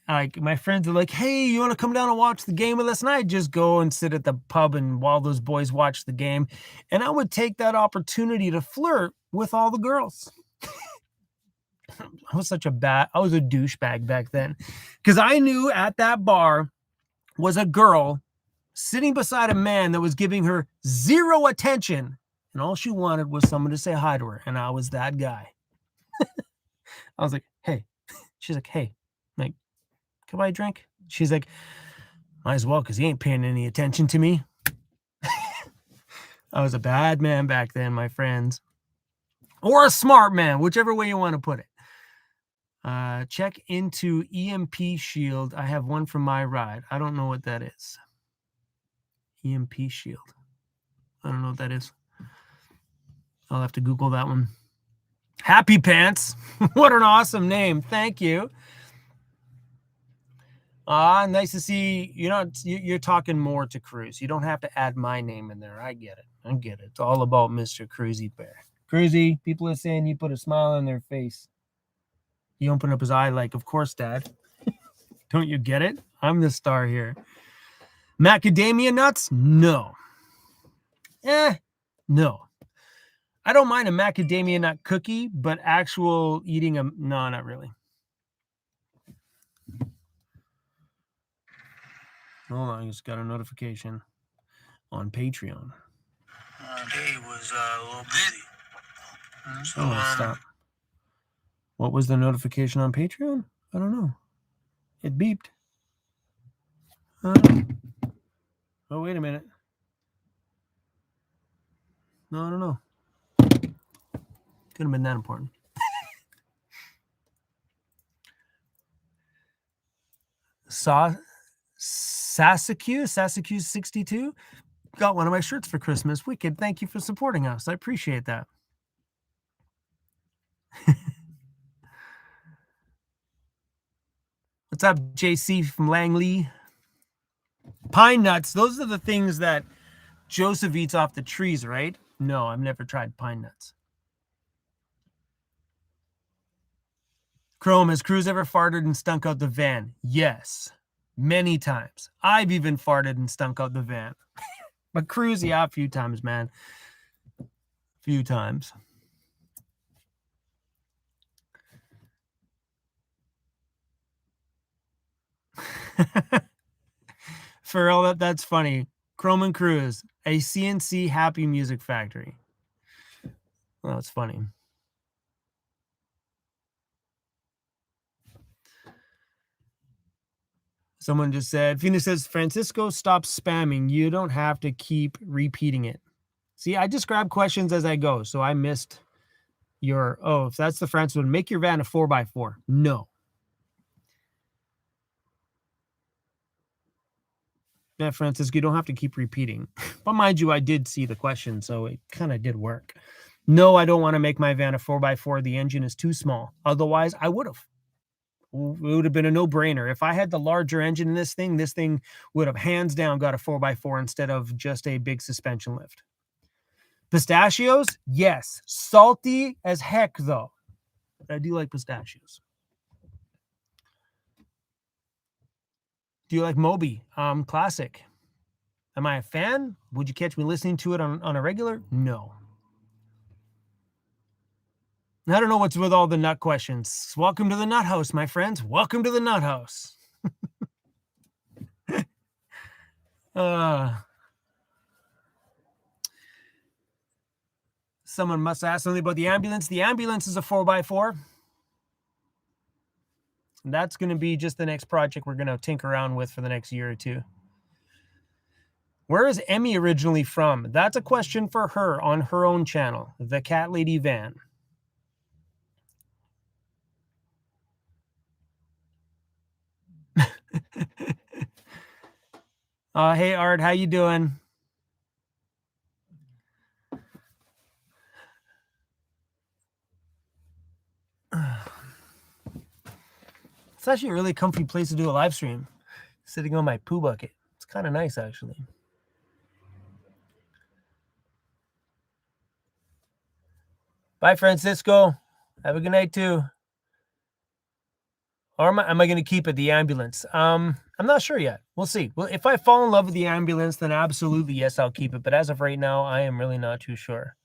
Like my friends are like, hey, you want to come down and watch the game with us? And I'd just go and sit at the pub and while those boys watch the game. And I would take that opportunity to flirt with all the girls. I was a douchebag back then. Because I knew at that bar was a girl sitting beside a man that was giving her zero attention. And all she wanted was someone to say hi to her. And I was that guy. I was like, hey. She's like, hey. I'm like, can I buy a drink? She's like, might as well, because he ain't paying any attention to me. I was a bad man back then, my friends. Or a smart man, whichever way you want to put it. Check into EMP shield. I have one from my ride. I don't know what that is. EMP shield. I don't know what that is. I'll have to Google that one. Happy Pants. What an awesome name. Thank you. Nice to see you're talking more to CRUZ. You don't have to add my name in there. I get it. It's all about Mr. Cruzy Bear. Cruzy, people are saying you put a smile on their face. He opened up his eye like, of course, Dad. Don't you get it? I'm the star here. Macadamia nuts? No. No. I don't mind a macadamia nut cookie, but actual eating no, not really. Hold on, I just got a notification on Patreon. Day was a little busy. Stop. What was the notification on Patreon? I don't know. It beeped. Oh, wait a minute. No, I don't know. Couldn't have been that important. Sasakyu 62 got one of my shirts for Christmas. Wicked. Thank you for supporting us. I appreciate that. What's up, JC from Langley? Pine nuts. Those are the things that Joseph eats off the trees, right? No, I've never tried pine nuts. Chrome, has CRUZ ever farted and stunk out the van? Yes, many times. I've even farted and stunk out the van. But CRUZ, yeah, a few times, man. A few times. For all that's funny. Chrome and CRUZ, a CNC happy music factory. Well, it's funny. Someone just said, Phoenix says, Francisco, stop spamming. You don't have to keep repeating it. See, I just grab questions as I go. So I missed your, if that's the Francis one, make your van a 4x4. No. Yeah, Francisco, you don't have to keep repeating. But mind you, I did see the question, so it kind of did work. No, I don't want to make my van a 4x4. The engine is too small. Otherwise, I would have. It would have been a no-brainer. If I had the larger engine in this thing would have hands down got a 4x4 instead of just a big suspension lift. Pistachios? Yes. Salty as heck, though. But I do like pistachios. Do you like Moby? Classic. Am I a fan? Would you catch me listening to it on a regular? No. I don't know what's with all the nut questions. Welcome to the nut house, my friends. Welcome to the nut house. Someone must ask something about the ambulance. The ambulance is a 4x4. That's going to be just the next project we're going to tinker around with for the next year or two. Where is Emmy originally from? That's a question for her on her own channel, The Cat Lady Van. Hey, Art, how you doing? It's actually a really comfy place to do a live stream. Sitting on my poo bucket. It's kind of nice, actually. Bye, Francisco. Have a good night, too. Or am I going to keep it, the ambulance? I'm not sure yet. We'll see. Well, if I fall in love with the ambulance, then absolutely, yes, I'll keep it. But as of right now, I am really not too sure.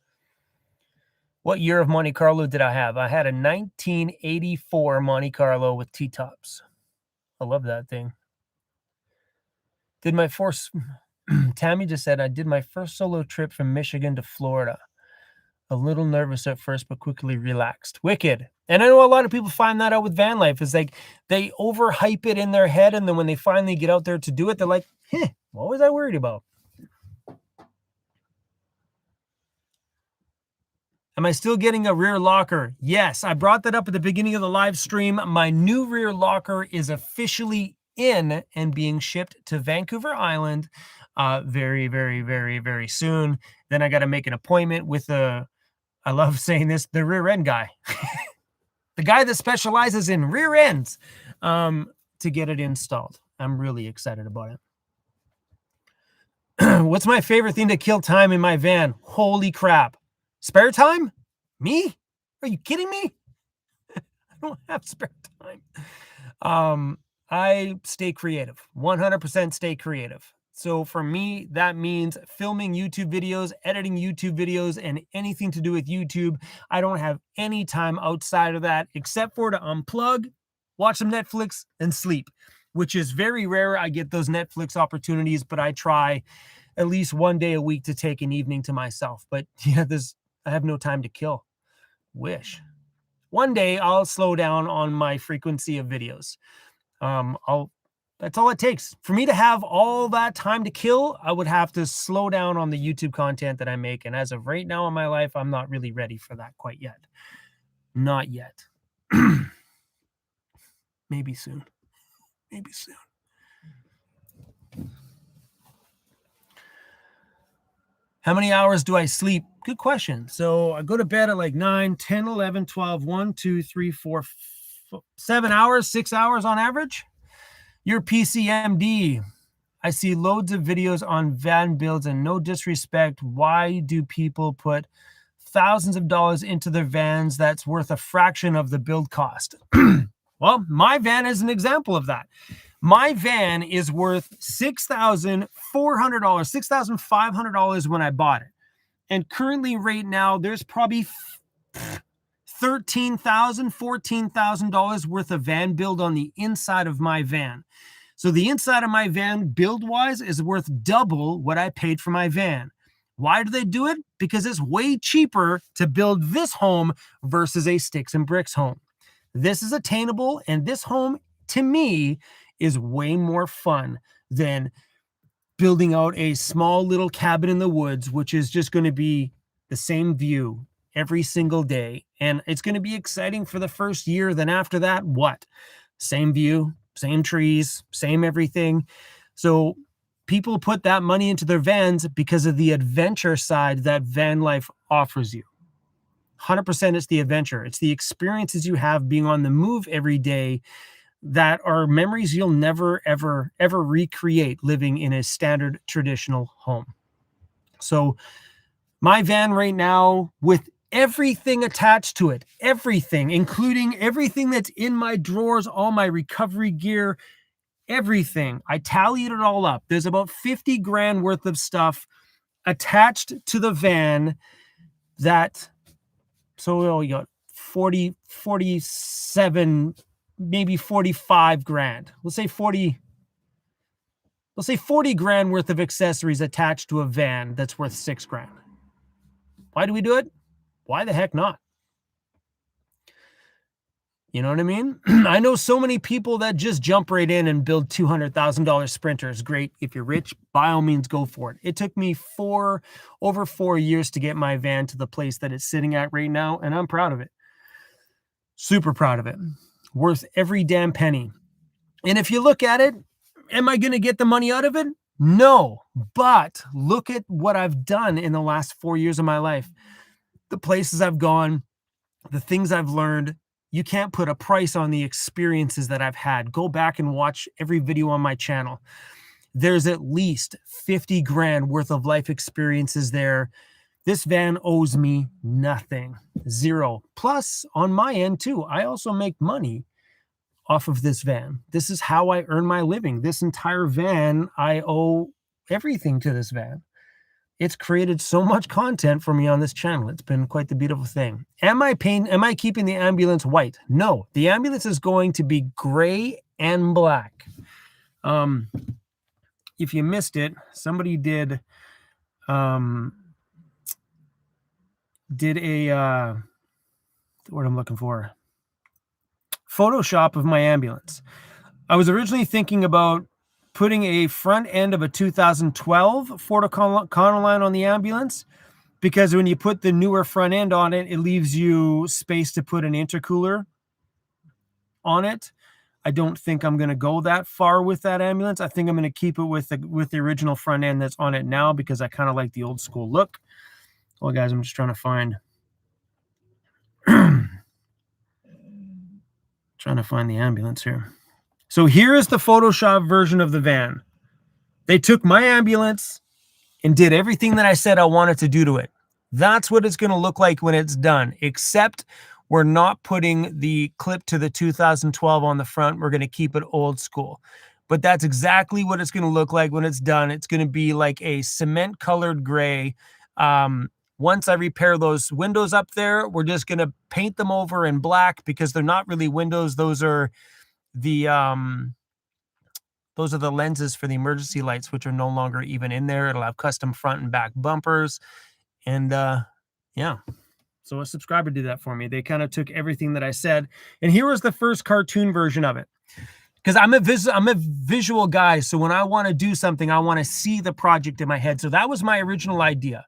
What year of Monte Carlo did I have? I had a 1984 Monte Carlo with T-tops. I love that thing. Did my first... Tammy just said, I did my first solo trip from Michigan to Florida. A little nervous at first, but quickly relaxed. Wicked. And I know a lot of people find that out with van life. It's like they overhype it in their head, and then when they finally get out there to do it, they're like, what was I worried about? Am I still getting a rear locker? Yes, I brought that up at the beginning of the live stream. My new rear locker is officially in and being shipped to Vancouver Island very, very, very, very soon. Then I got to make an appointment with I love saying this, the rear end guy. The guy that specializes in rear ends to get it installed. I'm really excited about it. What's my favorite thing to kill time in my van? Holy crap. Spare time? Me? Are you kidding me? I don't have spare time. I stay creative. 100% stay creative. So for me, that means filming YouTube videos, editing YouTube videos, and anything to do with YouTube. I don't have any time outside of that except for to unplug, watch some Netflix, and sleep, which is very rare. I get those Netflix opportunities, but I try at least one day a week to take an evening to myself. But yeah, I have no time to kill. Wish. One day I'll slow down on my frequency of videos. That's all it takes. For me to have all that time to kill, I would have to slow down on the YouTube content that I make. And as of right now in my life, I'm not really ready for that quite yet. Not yet. Maybe soon. Maybe soon. How many hours do I sleep? Good question. So I go to bed at like 9, 10, 11, 12, 1, 2, 3, 4, 7 hours, 6 hours on average. Your PCMD. I see loads of videos on van builds, and no disrespect, why do people put thousands of dollars into their vans that's worth a fraction of the build cost? Well, my van is an example of that. My van is worth $6,400, $6,500 when I bought it. And currently right now, there's probably $13,000, $14,000 worth of van build on the inside of my van. So the inside of my van build-wise is worth double what I paid for my van. Why do they do it? Because it's way cheaper to build this home versus a sticks and bricks home. This is attainable, and this home, to me, is way more fun than building out a small little cabin in the woods, which is just going to be the same view every single day. And it's going to be exciting for the first year. Then after that, what? Same view, same trees, same everything. So people put that money into their vans because of the adventure side that van life offers you. 100% it's the adventure. It's the experiences you have being on the move every day that are memories you'll never, ever, ever recreate living in a standard traditional home. So my van right now, with everything attached to it, everything, including everything that's in my drawers, all my recovery gear, everything, I tallied it all up. There's about 50 grand worth of stuff attached to the van that, so we got 40, 47, maybe 45 grand. Let's say 40 grand worth of accessories attached to a van that's worth 6 grand. Why do we do it? Why the heck not? You know what I mean? I know so many people that just jump right in and build $200,000 sprinters. Great. If you're rich, by all means, go for it. It took me over 4 years to get my van to the place that it's sitting at right now, and I'm proud of it. Super proud of it. Worth every damn penny. And if you look at it, am I going to get the money out of it? No. But look at what I've done in the last 4 years of my life. The places I've gone, the things I've learned. You can't put a price on the experiences that I've had. Go back and watch every video on my channel. There's at least 50 grand worth of life experiences there. This van owes me nothing. Zero. Plus, on my end too, I also make money off of this van. This is how I earn my living. This entire van, I owe everything to this van. It's created so much content for me on this channel. It's been quite the beautiful thing. Am I keeping the ambulance white? No, the ambulance is going to be gray and black. If you missed it, somebody did a what I'm looking for, Photoshop of my ambulance. I was originally thinking about putting a front end of a 2012 Ford Econoline on the ambulance, because when you put the newer front end on it, it leaves you space to put an intercooler on it. I don't think I'm going to go that far with that ambulance. I think I'm going to keep it with the original front end that's on it now, because I kind of like the old school look. Well, guys, I'm just trying to find the ambulance here. So here is the Photoshop version of the van. They took my ambulance and did everything that I said I wanted to do to it. That's what it's going to look like when it's done, except we're not putting the clip to the 2012 on the front. We're going to keep it old school. But that's exactly what it's going to look like when it's done. It's going to be like a cement colored gray. Once I repair those windows up there, we're just going to paint them over in black, because they're not really windows. Those are the lenses for the emergency lights, which are no longer even in there. It'll have custom front and back bumpers. And yeah, So a subscriber did that for me. They kind of took everything that I said, and here was the first cartoon version of it. Because I'm a visual guy, so when I want to do something, I want to see the project in my head. So that was my original idea,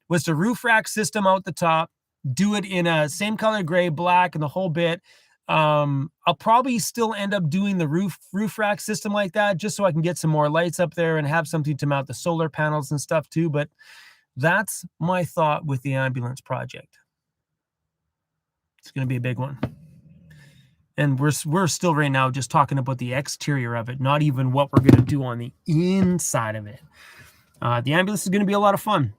was to roof rack system out the top, do it in a same color gray, black, and the whole bit. I'll probably still end up doing the roof rack system like that, just so I can get some more lights up there and have something to mount the solar panels and stuff too. But that's my thought with the ambulance project. It's going to be a big one. And we're still right now just talking about the exterior of it, not even what we're going to do on the inside of it. The ambulance is going to be a lot of fun.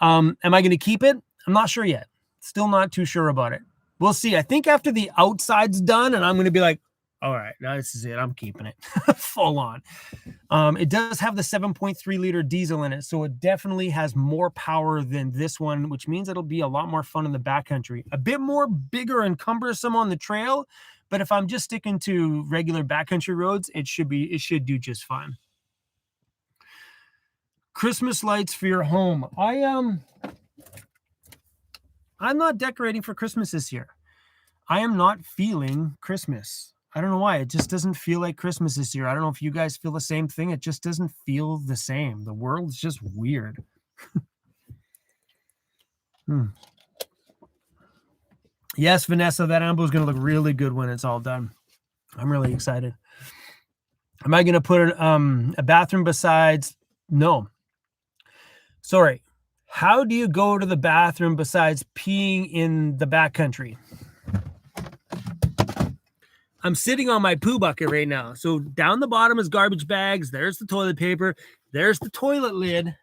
Am I going to keep it? I'm not sure yet. Still not too sure about it. We'll see. I think after the outside's done, and I'm going to be like, all right, now this is it. I'm keeping it full on. It does have the 7.3 liter diesel in it, so it definitely has more power than this one, which means it'll be a lot more fun in the backcountry. A bit more bigger and cumbersome on the trail, but if I'm just sticking to regular backcountry roads, it should do just fine. Christmas lights for your home. I'm not decorating for Christmas this year. I am not feeling Christmas. I don't know why. It just doesn't feel like Christmas this year. I don't know if you guys feel the same thing. It just doesn't feel the same. The world's just weird. Yes, Vanessa, that ambo is going to look really good when it's all done. I'm really excited. Am I going to put a bathroom besides? No. Sorry. How do you go to the bathroom besides peeing in the backcountry? I'm sitting on my poo bucket right now. So down the bottom is garbage bags. There's the toilet paper. There's the toilet lid.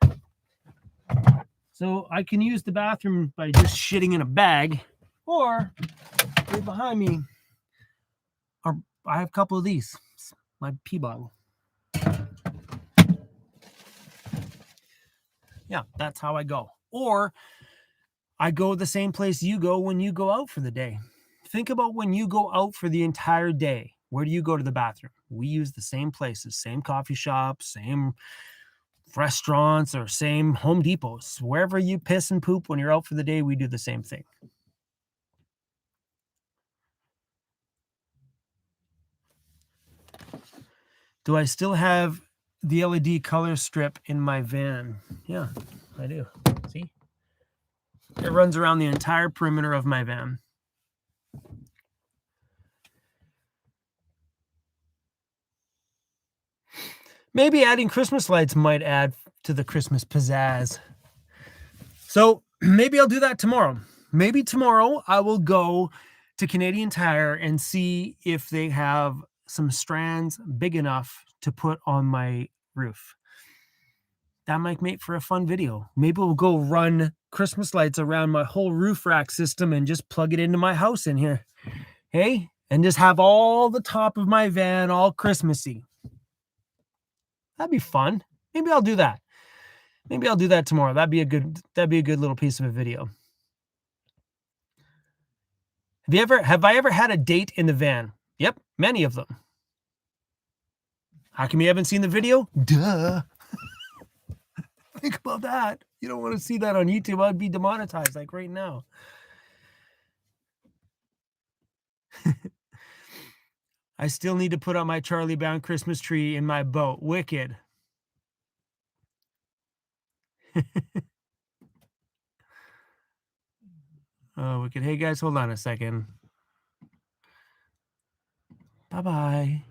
So I can use the bathroom by just shitting in a bag, or right behind me, or I have a couple of these. My pee bottle. Yeah, that's how I go. Or I go the same place you go when you go out for the day. Think about when you go out for the entire day. Where do you go to the bathroom? We use the same places, same coffee shops, same restaurants, or same Home Depots. Wherever you piss and poop when you're out for the day, we do the same thing. Do I still have the LED color strip in my van? Yeah, I do. See? It runs around the entire perimeter of my van. Maybe adding Christmas lights might add to the Christmas pizzazz. So maybe I'll do that tomorrow. Maybe tomorrow I will go to Canadian Tire and see if they have some strands big enough to put on my roof. That might make for a fun video. Maybe we'll go run Christmas lights around my whole roof rack system and just plug it into my house in here. Hey, and just have all the top of my van all Christmassy. That'd be fun. Maybe I'll do that. Maybe I'll do that tomorrow. That'd be a good little piece of a video. Have I ever had a date in the van? Yep, many of them. How come you haven't seen the video? Duh. Think about that. You don't want to see that on YouTube. I'd be demonetized like right now. I still need to put up my Charlie Brown Christmas tree in my boat. Wicked. Oh, wicked. Hey, guys, hold on a second. Bye-bye.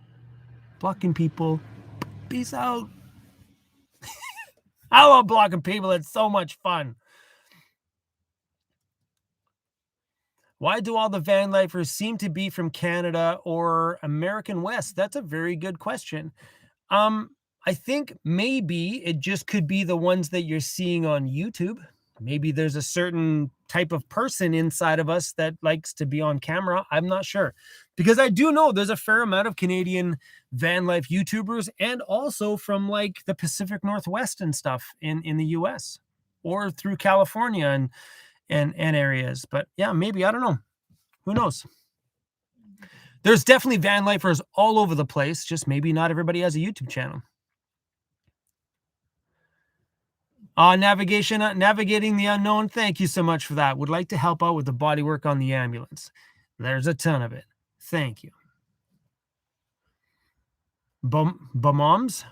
Blocking people. Peace out. I love blocking people. It's so much fun. Why do all the van lifers seem to be from Canada or American West? That's a very good question. I think maybe it just could be the ones that you're seeing on YouTube. Maybe there's a certain type of person inside of us that likes to be on camera. I'm not sure. Because I do know there's a fair amount of Canadian van life YouTubers, and also from like the Pacific Northwest and stuff in the US, or through California and areas. But yeah, maybe, I don't know. Who knows? There's definitely van lifers all over the place. Just maybe not everybody has a YouTube channel. Navigating the unknown. Thank you so much for that. Would like to help out with the body work on the ambulance. There's a ton of it. Thank you. Bumums.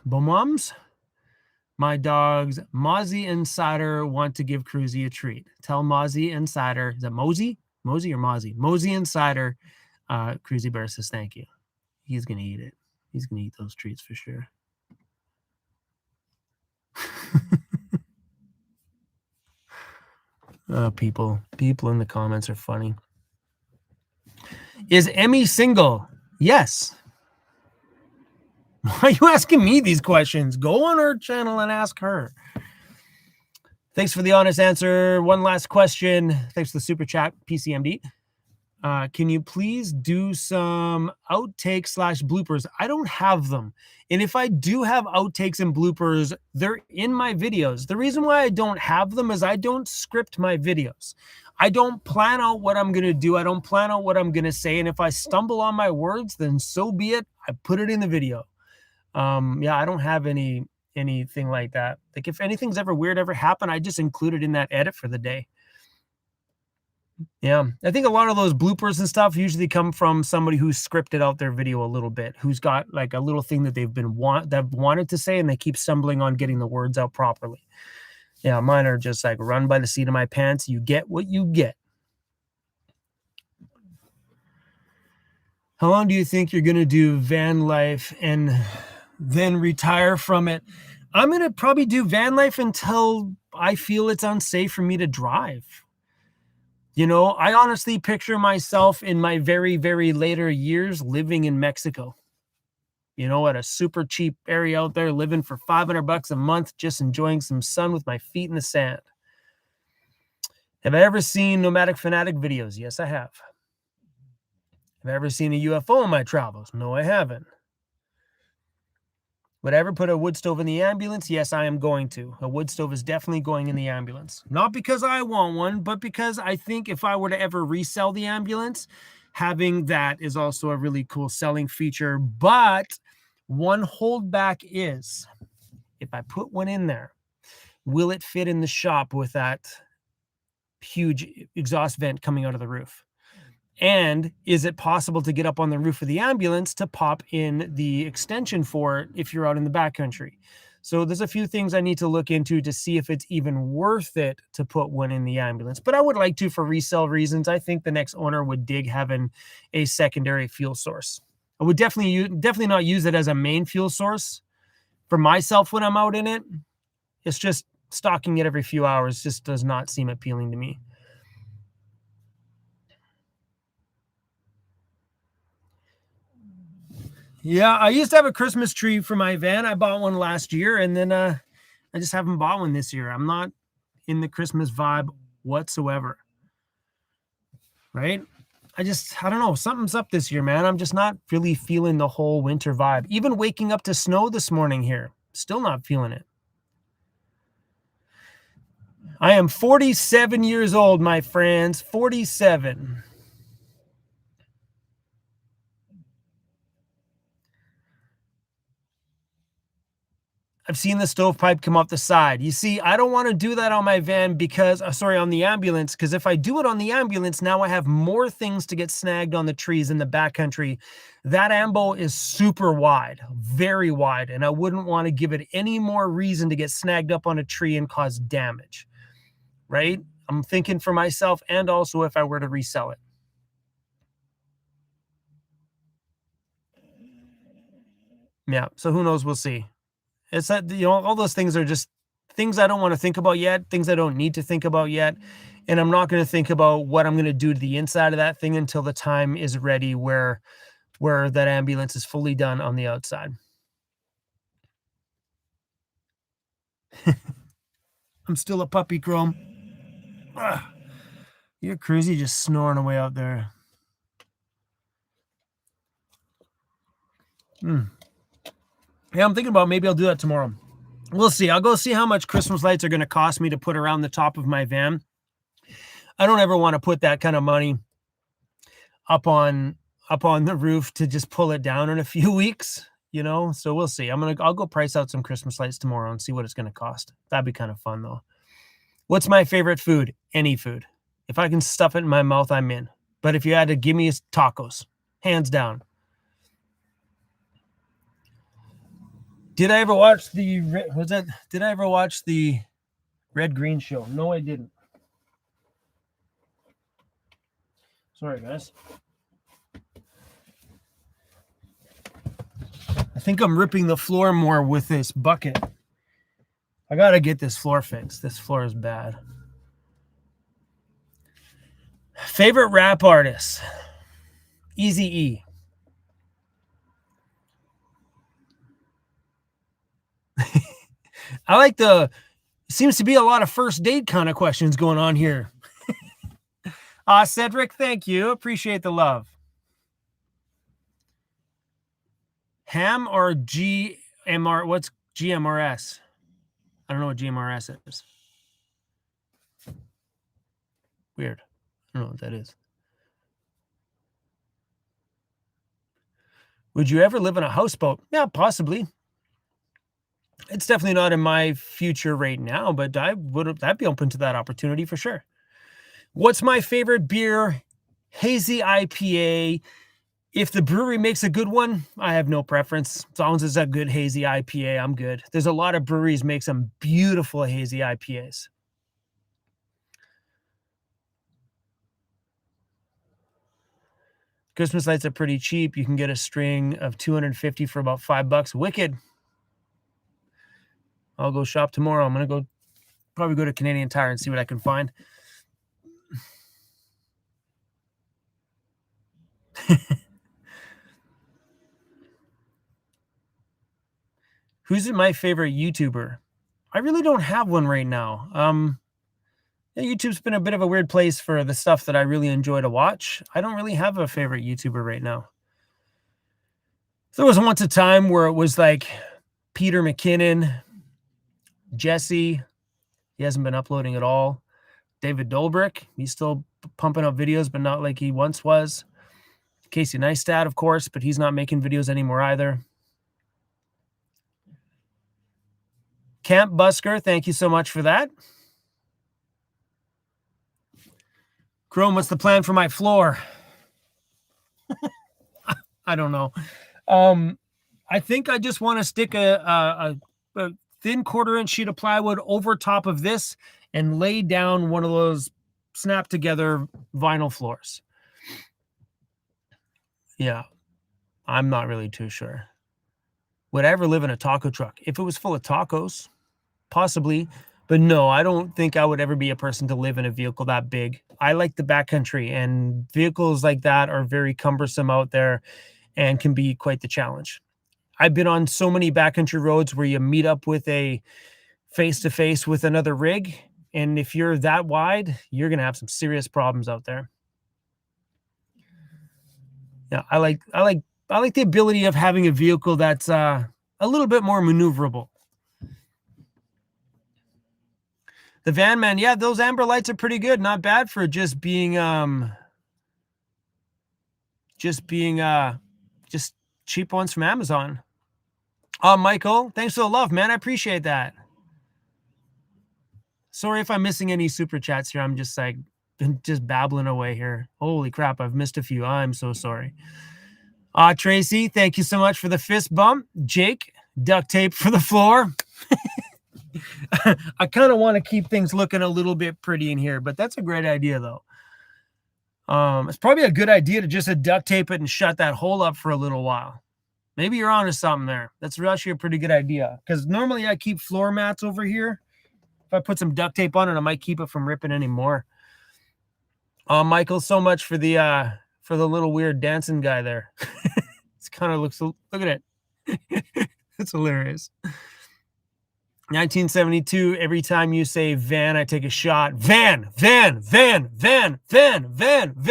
My dogs, Mozzie and Cider, want to give Cruzy a treat. Tell Mozzie and Cider, is that Mosey? Mosey or Mozzie? Mosey and Cider. Cruzy Bear says thank you. He's going to eat it. He's going to eat those treats for sure. People in the comments are funny. Is Emmy single? Yes. Why are you asking me these questions? Go on her channel and ask her. Thanks for the honest answer. One last question. Thanks for the super chat, PCMD. Can you please do some outtakes / bloopers? I don't have them. And if I do have outtakes and bloopers, they're in my videos. The reason why I don't have them is I don't script my videos. I don't plan out what I'm going to do. I don't plan out what I'm going to say. And if I stumble on my words, then so be it. I put it in the video. Yeah, I don't have anything like that. Like if anything's ever weird ever happened, I just include it in that edit for the day. Yeah, I think a lot of those bloopers and stuff usually come from somebody who's scripted out their video a little bit, who's got like a little thing that they've wanted to say, and they keep stumbling on getting the words out properly. Yeah, mine are just like run by the seat of my pants. You get what you get. How long do you think you're going to do van life and then retire from it? I'm going to probably do van life until I feel it's unsafe for me to drive. You know, I honestly picture myself in my very, very later years living in Mexico. You know, at a super cheap area out there, living for $500 a month, just enjoying some sun with my feet in the sand. Have I ever seen Nomadic Fanatic videos? Yes, I have. Have I ever seen a UFO in my travels? No, I haven't. Would I ever put a wood stove in the ambulance? Yes, I am going to. A wood stove is definitely going in the ambulance. Not because I want one, but because I think if I were to ever resell the ambulance, having that is also a really cool selling feature. But one holdback is, if I put one in there, will it fit in the shop with that huge exhaust vent coming out of the roof? And is it possible to get up on the roof of the ambulance to pop in the extension for it if you're out in the backcountry? So there's a few things I need to look into to see if it's even worth it to put one in the ambulance. But I would like to for resale reasons. I think the next owner would dig having a secondary fuel source. I would definitely not use it as a main fuel source for myself when I'm out in it. It's just stocking it every few hours just does not seem appealing to me. Yeah, I used to have a Christmas tree for my van. I bought one last year, and then I just haven't bought one this year. I'm not in the Christmas vibe whatsoever. Right? I don't know. Something's up this year, man. I'm just not really feeling the whole winter vibe. Even waking up to snow this morning here, still not feeling it. I am 47 years old, my friends. 47. I've seen the stovepipe come off the side. You see, I don't want to do that on my van because, on the ambulance, because if I do it on the ambulance, now I have more things to get snagged on the trees in the backcountry. That ambo is super wide, very wide, and I wouldn't want to give it any more reason to get snagged up on a tree and cause damage, right? I'm thinking for myself and also if I were to resell it. Yeah, so who knows? We'll see. It's that, you know, all those things are just things I don't want to think about yet, things I don't need to think about yet. And I'm not going to think about what I'm going to do to the inside of that thing until the time is ready where that ambulance is fully done on the outside. I'm still a puppy, Chrome. You're crazy, just snoring away out there. Yeah, I'm thinking about maybe I'll do that tomorrow. We'll see. I'll go see how much Christmas lights are going to cost me to put around the top of my van. I don't ever want to put that kind of money up on the roof to just pull it down in a few weeks. you know, so we'll see. I'll go price out some Christmas lights tomorrow and see what it's going to cost. That'd be kind of fun though. What's my favorite food? Any food. If I can stuff it in my mouth, I'm in. But if you had to give me tacos, hands down. Did I ever watch the Red Green Show? No, I didn't. Sorry, guys. I think I'm ripping the floor more with this bucket. I gotta get this floor fixed. This floor is bad. Favorite rap artist? Eazy-E. I like seems to be a lot of first date kind of questions going on here. Cedric, thank you. Appreciate the love. Ham or GMR? What's GMRS? I don't know what GMRS is. Weird. I don't know what that is. Would you ever live in a houseboat? Yeah, possibly. It's definitely not in my future right now, but I'd be open to that opportunity for sure. What's my favorite beer? Hazy IPA. If the brewery makes a good one, I have no preference. As long as it's a good hazy IPA, I'm good. There's a lot of breweries make some beautiful hazy IPAs. Christmas lights are pretty cheap. You can get a string of 250 for about $5. Wicked. I'll go shop tomorrow. I'm going to probably go to Canadian Tire and see what I can find. Who's my favorite YouTuber? I really don't have one right now. YouTube's been a bit of a weird place for the stuff that I really enjoy to watch. I don't really have a favorite YouTuber right now. There was once a time where it was like Peter McKinnon, Jesse. He hasn't been uploading at all. David Dobrik, he's still pumping out videos, but not like he once was. Casey Neistat, of course, but he's not making videos anymore either. Camp Busker, thank you so much for that. Chrome, what's the plan for my floor? I don't know. I think I just want to stick a thin 1/4-inch sheet of plywood over top of this and lay down one of those snap together vinyl floors. Yeah, I'm not really too sure. Would I ever live in a taco truck? If it was full of tacos, possibly. But no, I don't think I would ever be a person to live in a vehicle that big. I like the backcountry, and vehicles like that are very cumbersome out there and can be quite the challenge. I've been on so many backcountry roads where you meet up with a face-to-face with another rig, and if you're that wide, you're going to have some serious problems out there. Yeah, I like the ability of having a vehicle that's a little bit more maneuverable. The Van Man, yeah, those amber lights are pretty good. Not bad for just being cheap ones from Amazon. Michael, thanks for the love, man. I appreciate that. Sorry if I'm missing any super chats here. I'm just babbling away here. Holy crap, I've missed a few. I'm so sorry. Tracy, thank you so much for the fist bump. Jake, duct tape for the floor. I kind of want to keep things looking a little bit pretty in here, but that's a great idea though. It's probably a good idea to just duct tape it and shut that hole up for a little while. Maybe you're onto something there. That's actually a pretty good idea, because normally I keep floor mats over here. If I put some duct tape on it, I might keep it from ripping anymore. Michael, so much for the little weird dancing guy there. It's kind of look at it. It's hilarious. 1972, every time you say van, I take a shot. Van.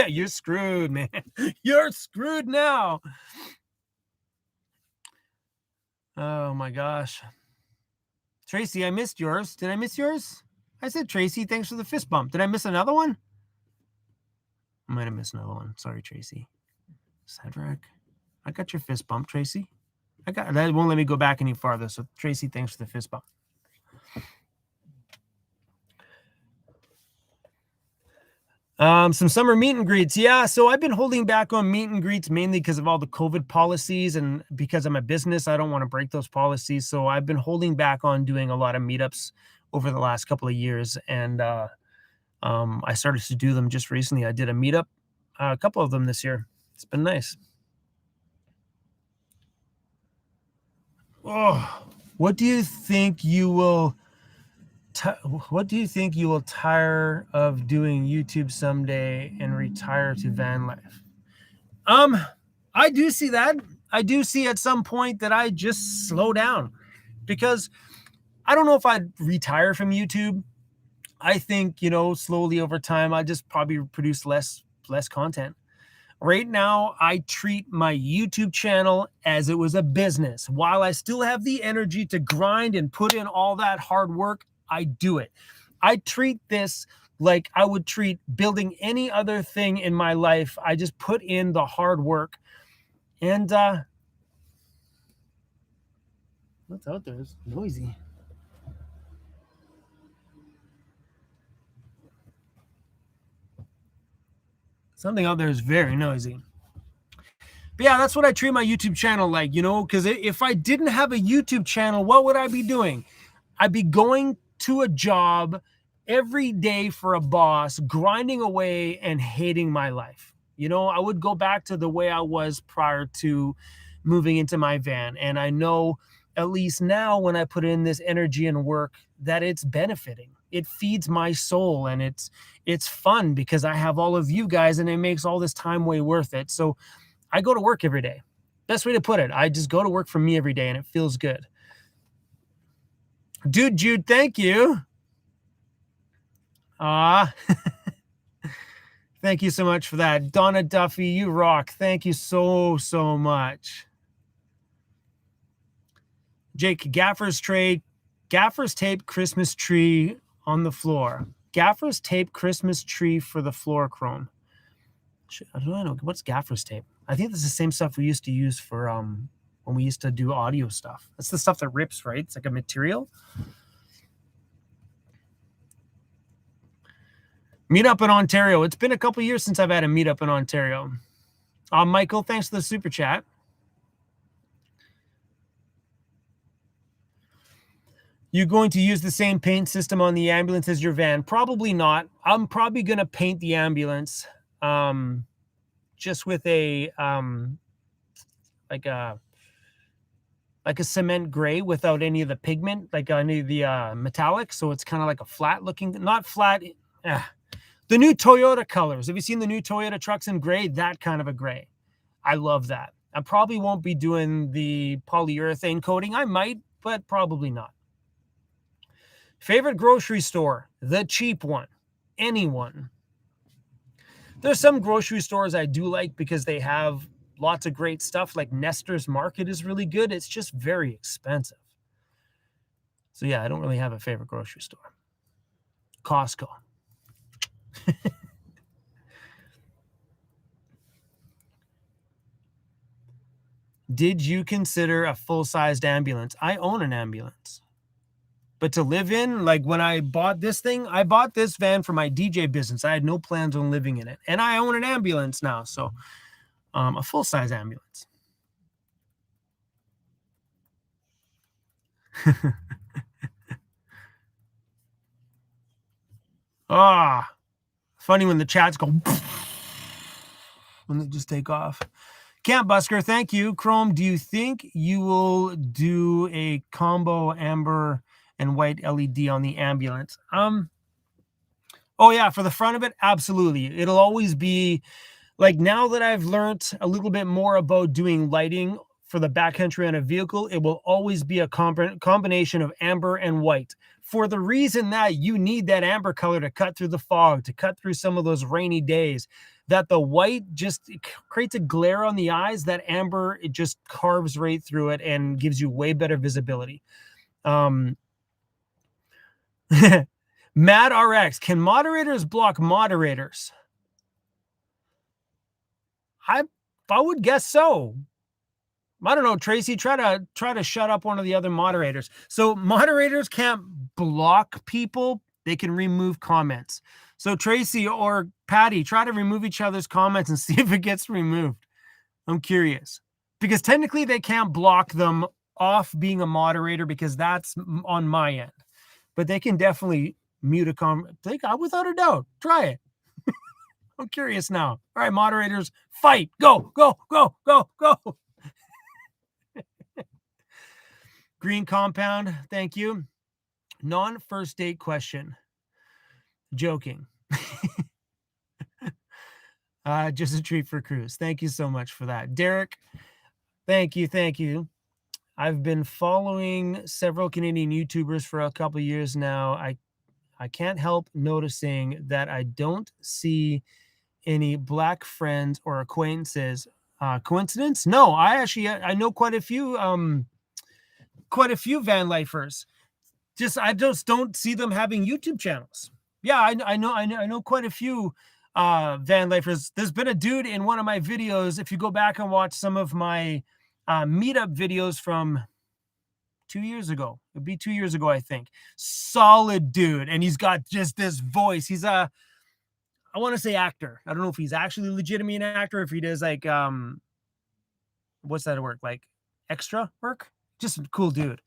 You're screwed, man. You're screwed now. Oh my gosh. Tracy, I missed yours. Did I miss yours? I said, Tracy, thanks for the fist bump. Did I miss another one? I might have missed another one. Sorry, Tracy. Cedric. I got your fist bump, Tracy. That won't let me go back any farther. So Tracy, thanks for the fist bump. Some summer meet and greets. Yeah, so I've been holding back on meet and greets mainly because of all the COVID policies, and because I'm a business, I don't want to break those policies. So I've been holding back on doing a lot of meetups over the last couple of years, and I started to do them just recently. I did a meetup, a couple of them this year. It's been nice. Oh, what do you think you will? What do you think you will tire of doing YouTube someday and retire to van life? I do see that. I do see at some point that I just slow down, because I don't know if I'd retire from YouTube. I think, slowly over time, I just probably produce less content. Right now, I treat my YouTube channel as it was a business. While I still have the energy to grind and put in all that hard work, I do it. I treat this like I would treat building any other thing in my life. I just put in the hard work. And what's out there? It's noisy. Something out there is very noisy. But yeah, that's what I treat my YouTube channel like, because if I didn't have a YouTube channel, what would I be doing? I'd be going to a job every day for a boss, grinding away and hating my life. I would go back to the way I was prior to moving into my van. And I know, at least now, when I put in this energy and work, that it's benefiting. It feeds my soul, and it's fun because I have all of you guys, and it makes all this time way worth it. So I go to work every day. Best way to put it. I just go to work for me every day, and it feels good. Dude, Jude, thank you. Thank you so much for that. Donna Duffy, you rock. Thank you so much. Jake, gaffer's tape Christmas tree on the floor. Gaffer's tape Christmas tree for the floor chrome. I don't know. What's gaffer's tape? I think that's the same stuff we used to use for when we used to do audio stuff. That's the stuff that rips, right? It's like a material. Meetup in Ontario. It's been a couple years since I've had a meetup in Ontario. Michael, thanks for the super chat. You going to use the same paint system on the ambulance as your van? Probably not. I'm probably going to paint the ambulance just with a like a cement gray without any of the pigment, like any of the metallic. So it's kind of like a flat looking, not flat. The new Toyota colors. Have you seen the new Toyota trucks in gray? That kind of a gray. I love that. I probably won't be doing the polyurethane coating. I might, but probably not. Favorite grocery store? The cheap one. Anyone. There's some grocery stores I do like because they have lots of great stuff, like Nestor's Market is really good. It's just very expensive. So yeah, I don't really have a favorite grocery store. Costco. Did you consider a full-sized ambulance? I own an ambulance. But to live in, like when I bought this thing, I bought this van for my DJ business. I had no plans on living in it. And I own an ambulance now. So a full-size ambulance. Funny when the chats go when they just take off. Camp Busker, thank you. Chrome, do you think you will do a combo amber and white LED on the ambulance? Oh yeah, for the front of it, absolutely. It'll always be like, now that I've learned a little bit more about doing lighting for the backcountry on a vehicle, it will always be a combination of amber and white, for the reason that you need that amber color to cut through the fog, to cut through some of those rainy days. That the white just creates a glare on the eyes. That amber, it just carves right through it and gives you way better visibility. Mad RX, can moderators block moderators? I would guess so. I don't know, Tracy, try to shut up one of the other moderators. So moderators can't block people. They can remove comments. So Tracy or Patty, try to remove each other's comments and see if it gets removed. I'm curious. Because technically they can't block them off being a moderator because that's on my end. But they can definitely mute a comment. Without a doubt. Try it. I'm curious now. All right, moderators, fight. Go, go, go, go, go. Green compound, thank you. Non-first date question. Joking. Just a treat for CRUZ. Thank you so much for that. Derek, thank you, thank you. I've been following several Canadian YouTubers for a couple of years now. I can't help noticing that I don't see any Black friends or acquaintances. Coincidence? No, I know quite a few van lifers. I just don't see them having YouTube channels. Yeah, I know quite a few van lifers. There's been a dude in one of my videos. If you go back and watch some of my meetup videos from 2 years ago, it'd be 2 years ago, I think. Solid dude, and he's got just this voice. He's I want to say actor. I don't know if he's actually legitimately an actor, if he does like what's that work, like extra work. Just a cool dude.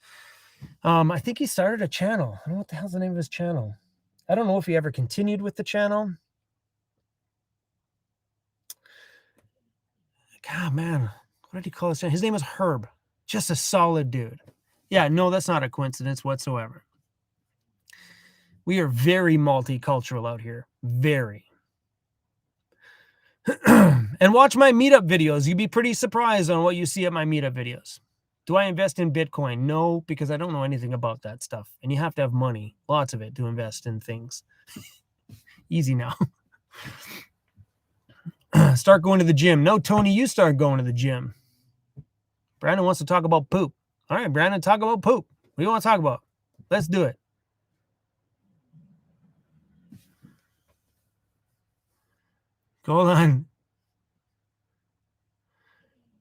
I think he started a channel. I don't know what the hell's the name of his channel. I don't know if he ever continued with the channel. God, man, what did he call his channel? His name is Herb. Just a solid dude. Yeah, no, that's not a coincidence whatsoever. We are very multicultural out here. Very. And watch my meetup videos. You'd be pretty surprised on what you see at my meetup videos. Do I invest in Bitcoin? No, because I don't know anything about that stuff. And you have to have money, lots of it, to invest in things. Easy now. Start going to the gym. No, Tony, you start going to the gym. Brandon wants to talk about poop. All right, Brandon, talk about poop. What do you want to talk about? Let's do it. Hold on.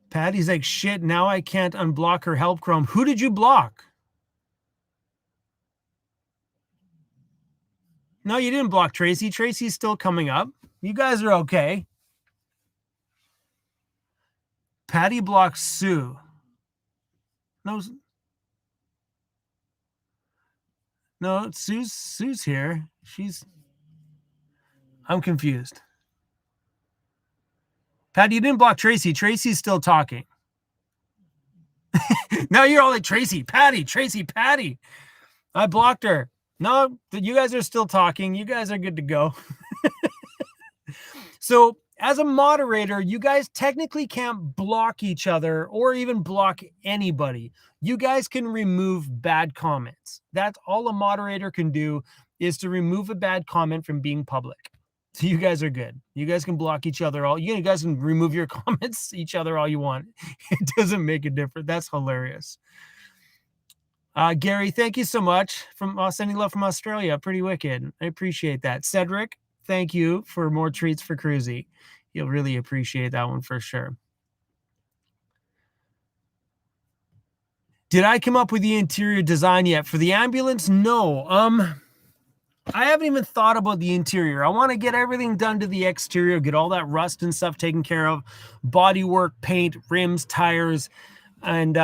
Patty's like, shit, now I can't unblock her help Chrome. Who did you block? No, you didn't block Tracy. Tracy's still coming up. You guys are okay. Patty blocks Sue. No, Sue's here. I'm confused. Patty, you didn't block Tracy. Tracy's still talking. Now you're all like, Tracy, Patty, Tracy, Patty. I blocked her. No, you guys are still talking. You guys are good to go. So as a moderator, you guys technically can't block each other or even block anybody. You guys can remove bad comments. That's all a moderator can do, is to remove a bad comment from being public. So you guys are good. You guys can block each other all. You guys can remove your comments each other all you want. It doesn't make a difference. That's hilarious. Gary, thank you so much from sending love from Australia. Pretty wicked. I appreciate that. Cedric, thank you for more treats for Cruzy. You'll really appreciate that one for sure. Did I come up with the interior design yet for the ambulance? No. I haven't even thought about the interior. I want to get everything done to the exterior, get all that rust and stuff taken care of, body work, paint, rims, tires, and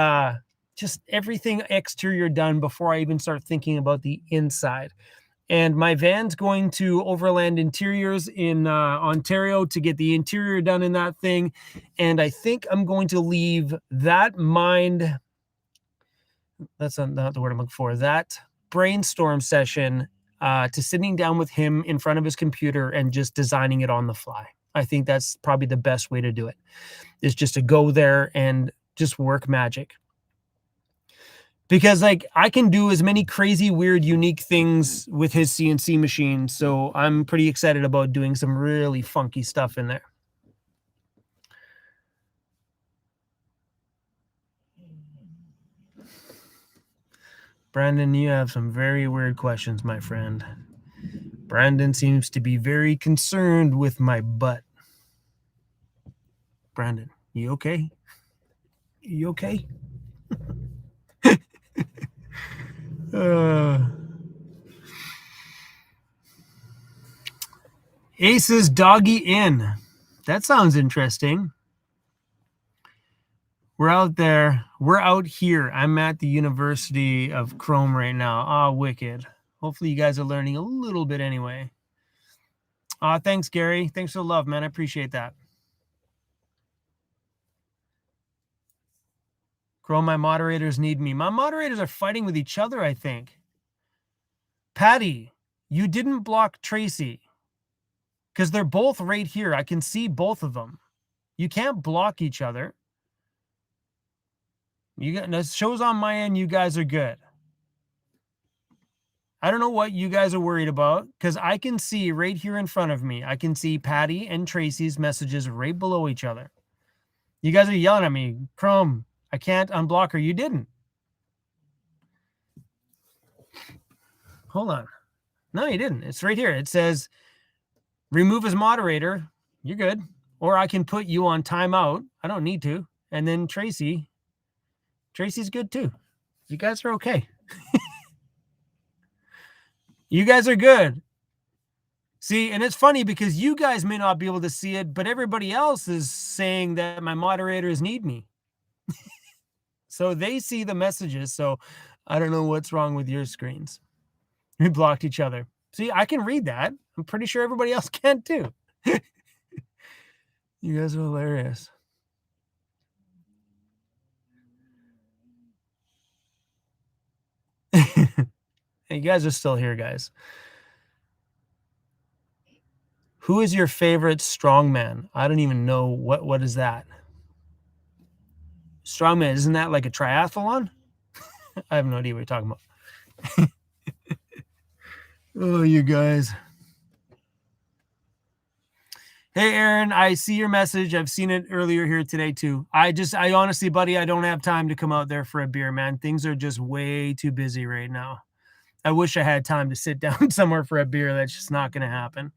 just everything exterior done before I even start thinking about the inside. And my van's going to Overland Interiors in Ontario to get the interior done in that thing. And I think I'm going to leave that mind, that's not the word I'm looking for, that brainstorm session to sitting down with him in front of his computer and just designing it on the fly. I think that's probably the best way to do it, is just to go there and just work magic. Because like I can do as many crazy, weird, unique things with his CNC machine. So I'm pretty excited about doing some really funky stuff in there. Brandon, you have some very weird questions, my friend. Brandon seems to be very concerned with my butt. Brandon, you okay? You okay? Ace's Doggy Inn. That sounds interesting. We're out there. We're out here. I'm at the University of Chrome right now. Ah, wicked. Hopefully you guys are learning a little bit anyway. Thanks, Gary. Thanks for the love, man. I appreciate that. Chrome, my moderators need me. My moderators are fighting with each other, I think. Patty, you didn't block Tracy because they're both right here. I can see both of them. You can't block each other. You got no shows on my end. You guys are good. I don't know what you guys are worried about because I can see right here in front of me. I can see Patty and Tracy's messages right below each other. You guys are yelling at me. Chrome, I can't unblock her. You didn't. Hold on. No, you didn't. It's right here. It says remove as moderator. You're good. Or I can put you on timeout. I don't need to. And then Tracy's good too. You guys are okay. You guys are good. See, and it's funny because you guys may not be able to see it, but everybody else is saying that my moderators need me. So they see the messages. So I don't know what's wrong with your screens. We blocked each other. See, I can read that. I'm pretty sure everybody else can too. You guys are hilarious. You guys are still here, guys. Who is your favorite strongman? I don't even know what is that. Strongman, isn't that like a triathlon? I have no idea what you're talking about. Oh, you guys. Hey, Aaron, I see your message. I've seen it earlier here today too. I honestly, buddy, I don't have time to come out there for a beer, man. Things are just way too busy right now. I wish I had time to sit down somewhere for a beer. That's just not going to happen.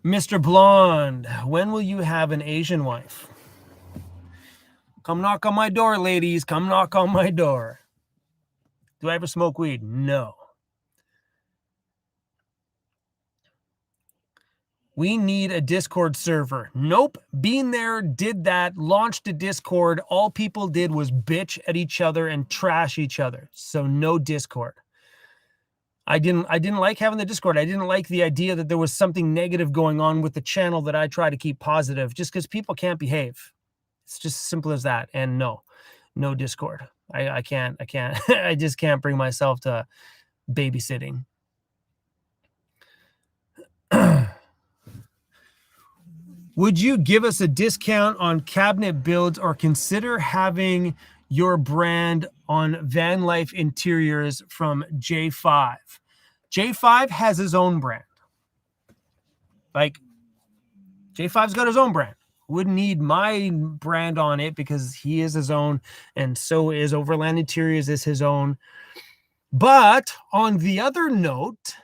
Mr. Blonde, when will you have an Asian wife? Come knock on my door, ladies. Come knock on my door. Do I ever smoke weed? No. We need a Discord server. Nope. Been there, did that, launched a Discord. All people did was bitch at each other and trash each other. So no Discord. I didn't like having the Discord. I didn't like the idea that there was something negative going on with the channel that I try to keep positive just because people can't behave. It's just as simple as that. And no Discord. I can't. I just can't bring myself to babysitting. Would you give us a discount on cabinet builds or consider having your brand on van life interiors from J5? J5 has his own brand. Like, J5's got his own brand. Wouldn't need my brand on it because he is his own, and so is Overland Interiors is his own. But on the other note,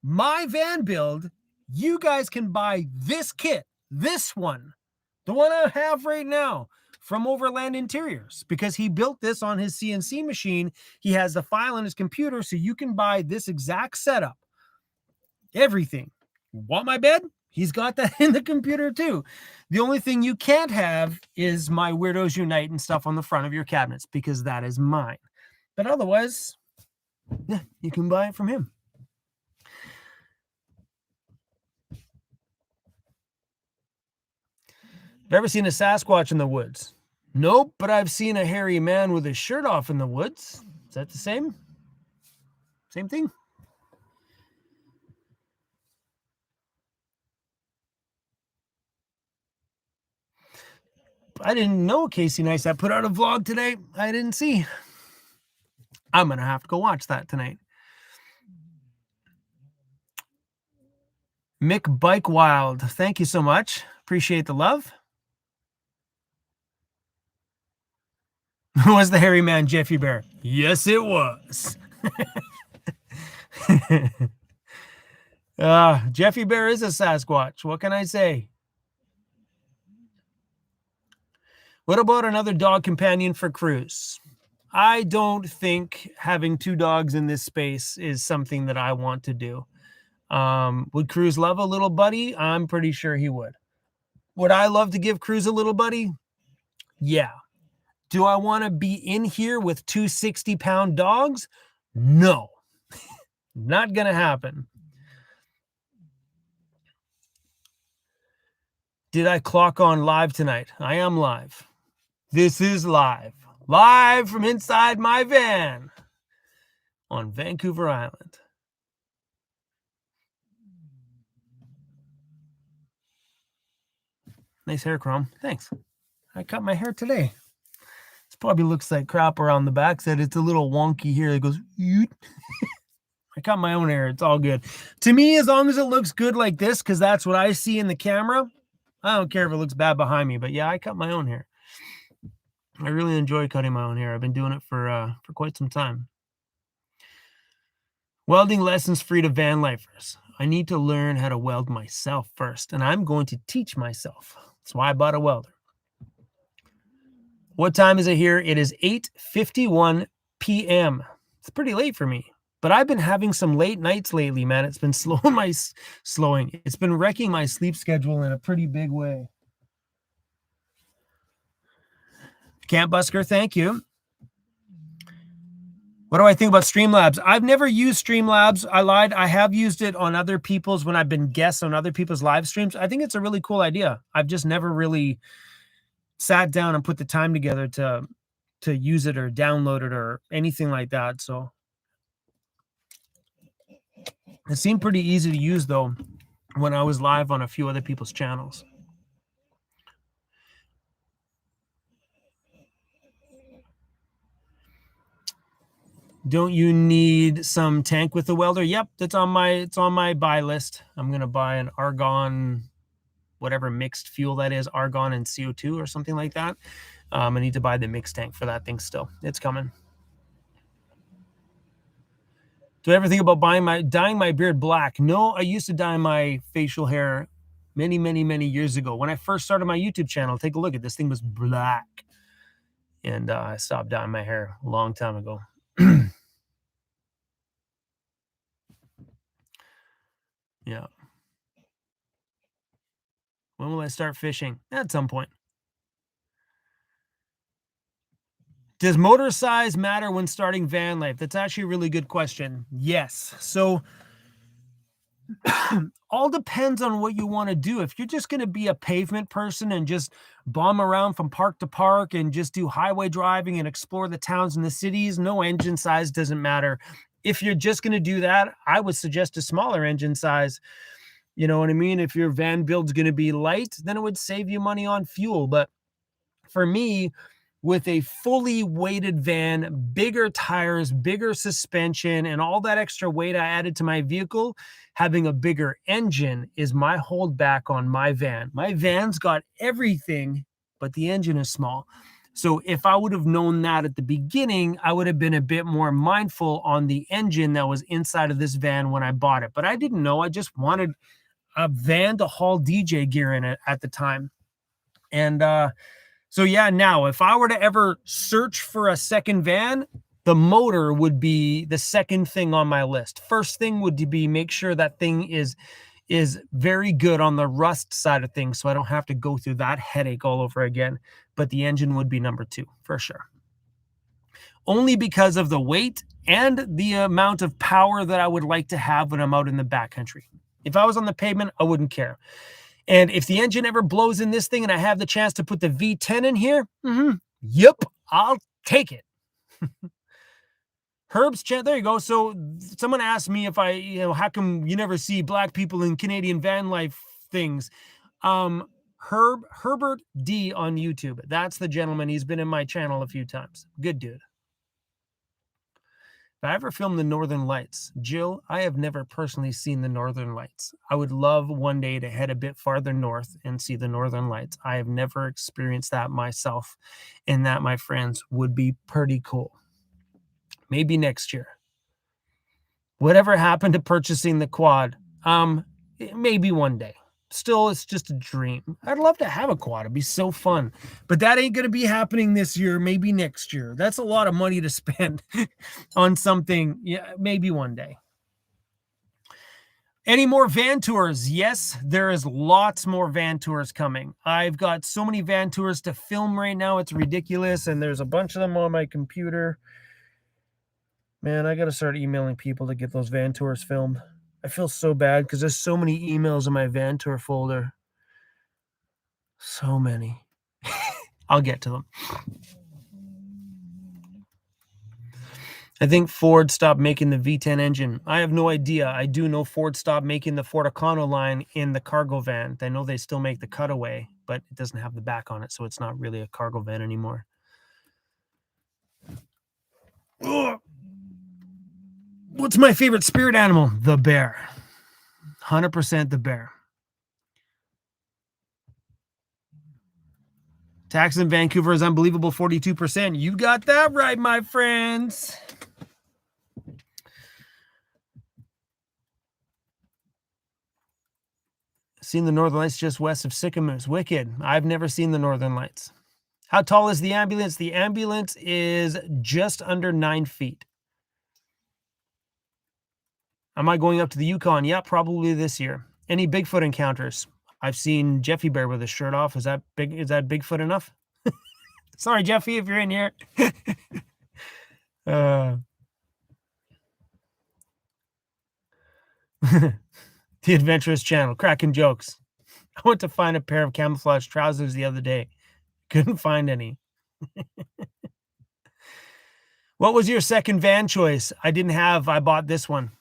my van build, you guys can buy this kit, this one, the one I have right now from Overland Interiors, because he built this on his CNC machine. He has the file on his computer, so you can buy this exact setup. Everything. Want my bed? He's got that in the computer too. The only thing you can't have is my Weirdos Unite and stuff on the front of your cabinets, because that is mine. But otherwise, yeah, you can buy it from him. Have you ever seen a Sasquatch in the woods? Nope, but I've seen a hairy man with his shirt off in the woods. Is that the same? Same thing? I didn't know Casey Neistat put out a vlog today. I didn't see. I'm going to have to go watch that tonight. Mick Bike Wild, thank you so much. Appreciate the love. Was the hairy man Jeffy Bear? Yes, it was. Jeffy Bear is a Sasquatch. What can I say? What about another dog companion for CRUZ? I don't think having 2 dogs in this space is something that I want to do. Would CRUZ love a little buddy? I'm pretty sure he would. Would I love to give CRUZ a little buddy? Yeah. Do I want to be in here with 2 60-pound dogs? No. Not going to happen. Did I clock on live tonight? I am live. This is live. Live from inside my van on Vancouver Island. Nice hair, Chrome. Thanks. I cut my hair today. This probably looks like crap around the back. Said it's a little wonky here. It goes, Yoot. I cut my own hair. It's all good. To me, as long as it looks good like this, because that's what I see in the camera, I don't care if it looks bad behind me. But yeah, I cut my own hair. I really enjoy cutting my own hair. I've been doing it for quite some time. Welding lessons free to van lifers. I need to learn how to weld myself first, and I'm going to teach myself. That's why I bought a welder. What time is it here? It is 8:51 p.m. It's pretty late for me, but I've been having some late nights lately, man. It's been It's been wrecking my sleep schedule in a pretty big way. Camp Busker, thank you. What do I think about Streamlabs? I've never used Streamlabs. I lied. I have used it on other people's when I've been guests on other people's live streams. I think it's a really cool idea. I've just never really sat down and put the time together to use it or download it or anything like that. So it seemed pretty easy to use though when I was live on a few other people's channels. Don't you need some tank with the welder? Yep, it's on my buy list. I'm gonna buy an argon, whatever mixed fuel that is, argon and CO2 or something like that. I need to buy the mixed tank for that thing still. It's coming. Do I ever think about dyeing my beard black? No, I used to dye my facial hair many, many, many years ago. When I first started my YouTube channel, take a look at this thing was black. And I stopped dyeing my hair a long time ago. Yeah. When will I start fishing? At some point. Does motor size matter when starting van life? That's actually a really good question. Yes. So all depends on what you want to do. If you're just going to be a pavement person and just bomb around from park to park and just do highway driving and explore the towns and the cities, no engine size doesn't matter. If you're just going to do that, I would suggest a smaller engine size. You know what I mean? If your van build's going to be light, then it would save you money on fuel. But for me, with a fully weighted van, bigger tires, bigger suspension, and all that extra weight I added to my vehicle, having a bigger engine is my holdback on my van. My van's got everything, but the engine is small. So if I would have known that at the beginning, I would have been a bit more mindful on the engine that was inside of this van when I bought it. But I didn't know. I just wanted a van to haul DJ gear in it at the time. And so yeah, now if I were to ever search for a second van, the motor would be the second thing on my list. First thing would be make sure that thing is very good on the rust side of things, so I don't have to go through that headache all over again. But the engine would be number 2 for sure. Only because of the weight and the amount of power that I would like to have when I'm out in the backcountry. If I was on the pavement, I wouldn't care. And if the engine ever blows in this thing and I have the chance to put the V10 in here, yep, I'll take it. Herb's chat, there you go. So someone asked me if how come you never see black people in Canadian van life things? Herbert D on YouTube. That's the gentleman. He's been in my channel a few times. Good dude. If I ever filmed the Northern Lights, Jill, I have never personally seen the Northern Lights. I would love one day to head a bit farther north and see the Northern Lights. I have never experienced that myself, and that, my friends, would be pretty cool. Maybe next year. Whatever happened to purchasing the quad? Maybe one day. Still, it's just a dream. I'd love to have a quad. It'd be so fun. But that ain't going to be happening this year, maybe next year. That's a lot of money to spend on something. Yeah, maybe one day. Any more van tours? Yes, there is lots more van tours coming. I've got so many van tours to film right now. It's ridiculous. And there's a bunch of them on my computer. Man, I got to start emailing people to get those van tours filmed. I feel so bad because there's so many emails in my van tour folder. So many. I'll get to them. I think Ford stopped making the V10 engine. I have no idea. I do know Ford stopped making the Ford Econo line in the cargo van. I know they still make the Cutaway, but it doesn't have the back on it, so it's not really a cargo van anymore. Ugh. What's my favorite spirit animal? The bear. 100% the bear. Tax in Vancouver is unbelievable, 42%. You got that right, my friends. Seen the Northern Lights just west of Sycamoose. Wicked. I've never seen the Northern Lights. How tall is the ambulance? The ambulance is just under 9 feet. Am I going up to the Yukon? Yeah, probably this year. Any Bigfoot encounters? I've seen Jeffy Bear with his shirt off. Is that big? Is that Bigfoot enough? Sorry, Jeffy, if you're in here. The Adventurous Channel, cracking jokes. I went to find a pair of camouflage trousers the other day. Couldn't find any. What was your second van choice? I bought this one.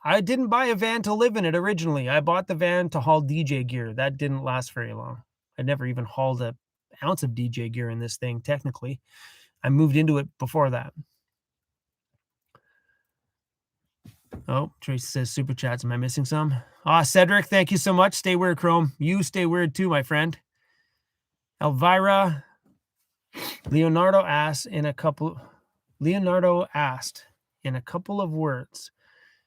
I didn't buy a van to live in it originally. I bought the van to haul DJ gear. That didn't last very long. I never even hauled an ounce of DJ gear in this thing, technically. I moved into it before that. Oh, Tracy says super chats. Am I missing some? Cedric, thank you so much. Stay weird, Chrome. You stay weird too, my friend. Elvira. Leonardo asked in a couple of words,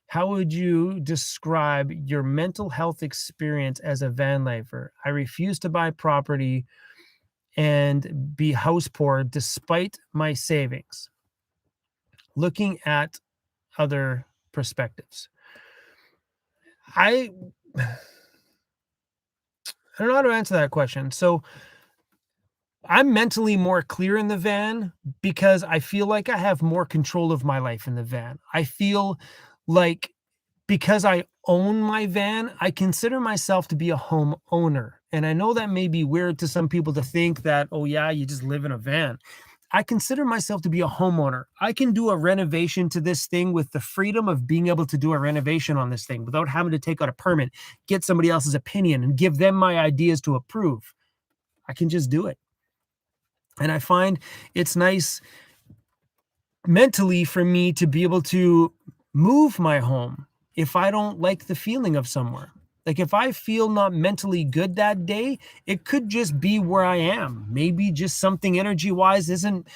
how would you describe your mental health experience as a van lifer? I refuse to buy property and be house poor despite my savings. Looking at other perspectives. I don't know how to answer that question. So I'm mentally more clear in the van because I feel like I have more control of my life in the van. I feel like because I own my van, I consider myself to be a homeowner. And I know that may be weird to some people to think that, oh yeah, you just live in a van. I consider myself to be a homeowner. I can do a renovation to this thing with the freedom of being able to do a renovation on this thing without having to take out a permit, get somebody else's opinion and give them my ideas to approve. I can just do it. And I find it's nice mentally for me to be able to move my home if I don't like the feeling of somewhere. Like if I feel not mentally good that day, it could just be where I am. Maybe just something energy-wise isn't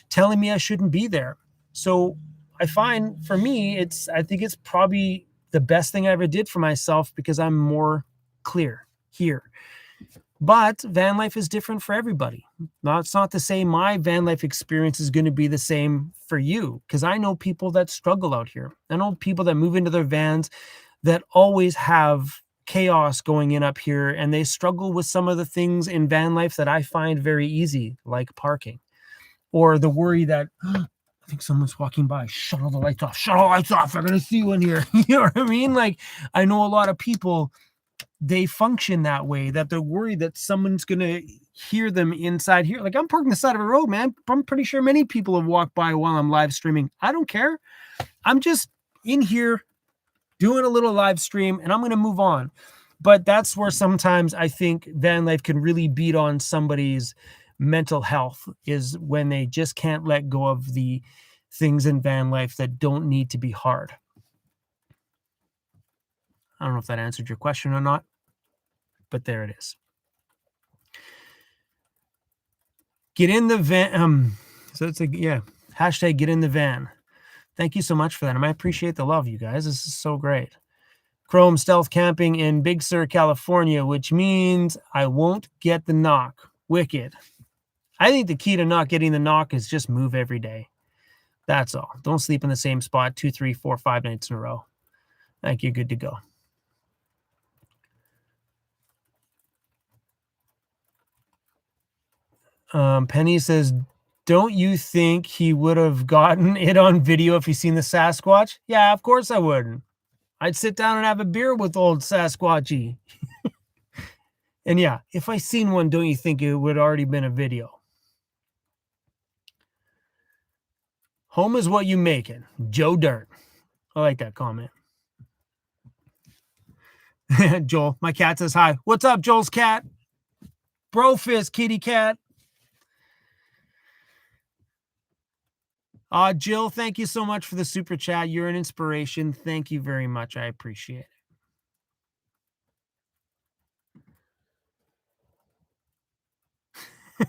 telling me I shouldn't be there. So I find for me, I think it's probably the best thing I ever did for myself because I'm more clear here. But van life is different for everybody. Now, it's not to say my van life experience is going to be the same for you, because I know people that struggle out here. I know people that move into their vans that always have chaos going in up here, and they struggle with some of the things in van life that I find very easy, like parking, or the worry that, I think someone's walking by. Shut all the lights off. Shut all the lights off. I'm going to see you in here. You know what I mean? Like, I know a lot of people, they function that way, that they're worried that someone's going to hear them inside here. Like, I'm parking the side of a road, man. I'm pretty sure many people have walked by while I'm live streaming. I don't care. I'm just in here doing a little live stream and I'm going to move on. But that's where sometimes I think van life can really beat on somebody's mental health, is when they just can't let go of the things in van life that don't need to be hard. I don't know if that answered your question or not, but there it is. Get in the van. So it's hashtag get in the van. Thank you so much for that. And I appreciate the love, you guys. This is so great. Chrome stealth camping in Big Sur, California, which means I won't get the knock. Wicked. I think the key to not getting the knock is just move every day. That's all. Don't sleep in the same spot 2, 3, 4, 5 nights in a row. I think you're good to go. Penny says, don't you think he would have gotten it on video if he seen the Sasquatch? Yeah, of course I wouldn't. I'd sit down and have a beer with old Sasquatchy. And yeah, if I seen one, don't you think it would already been a video? Home is what you make it. Joe Dirt. I like that comment. Joel, my cat says hi. What's up, Joel's cat? Brofist, kitty cat. Jill, thank you so much for the super chat. You're an inspiration. Thank you very much. I appreciate it.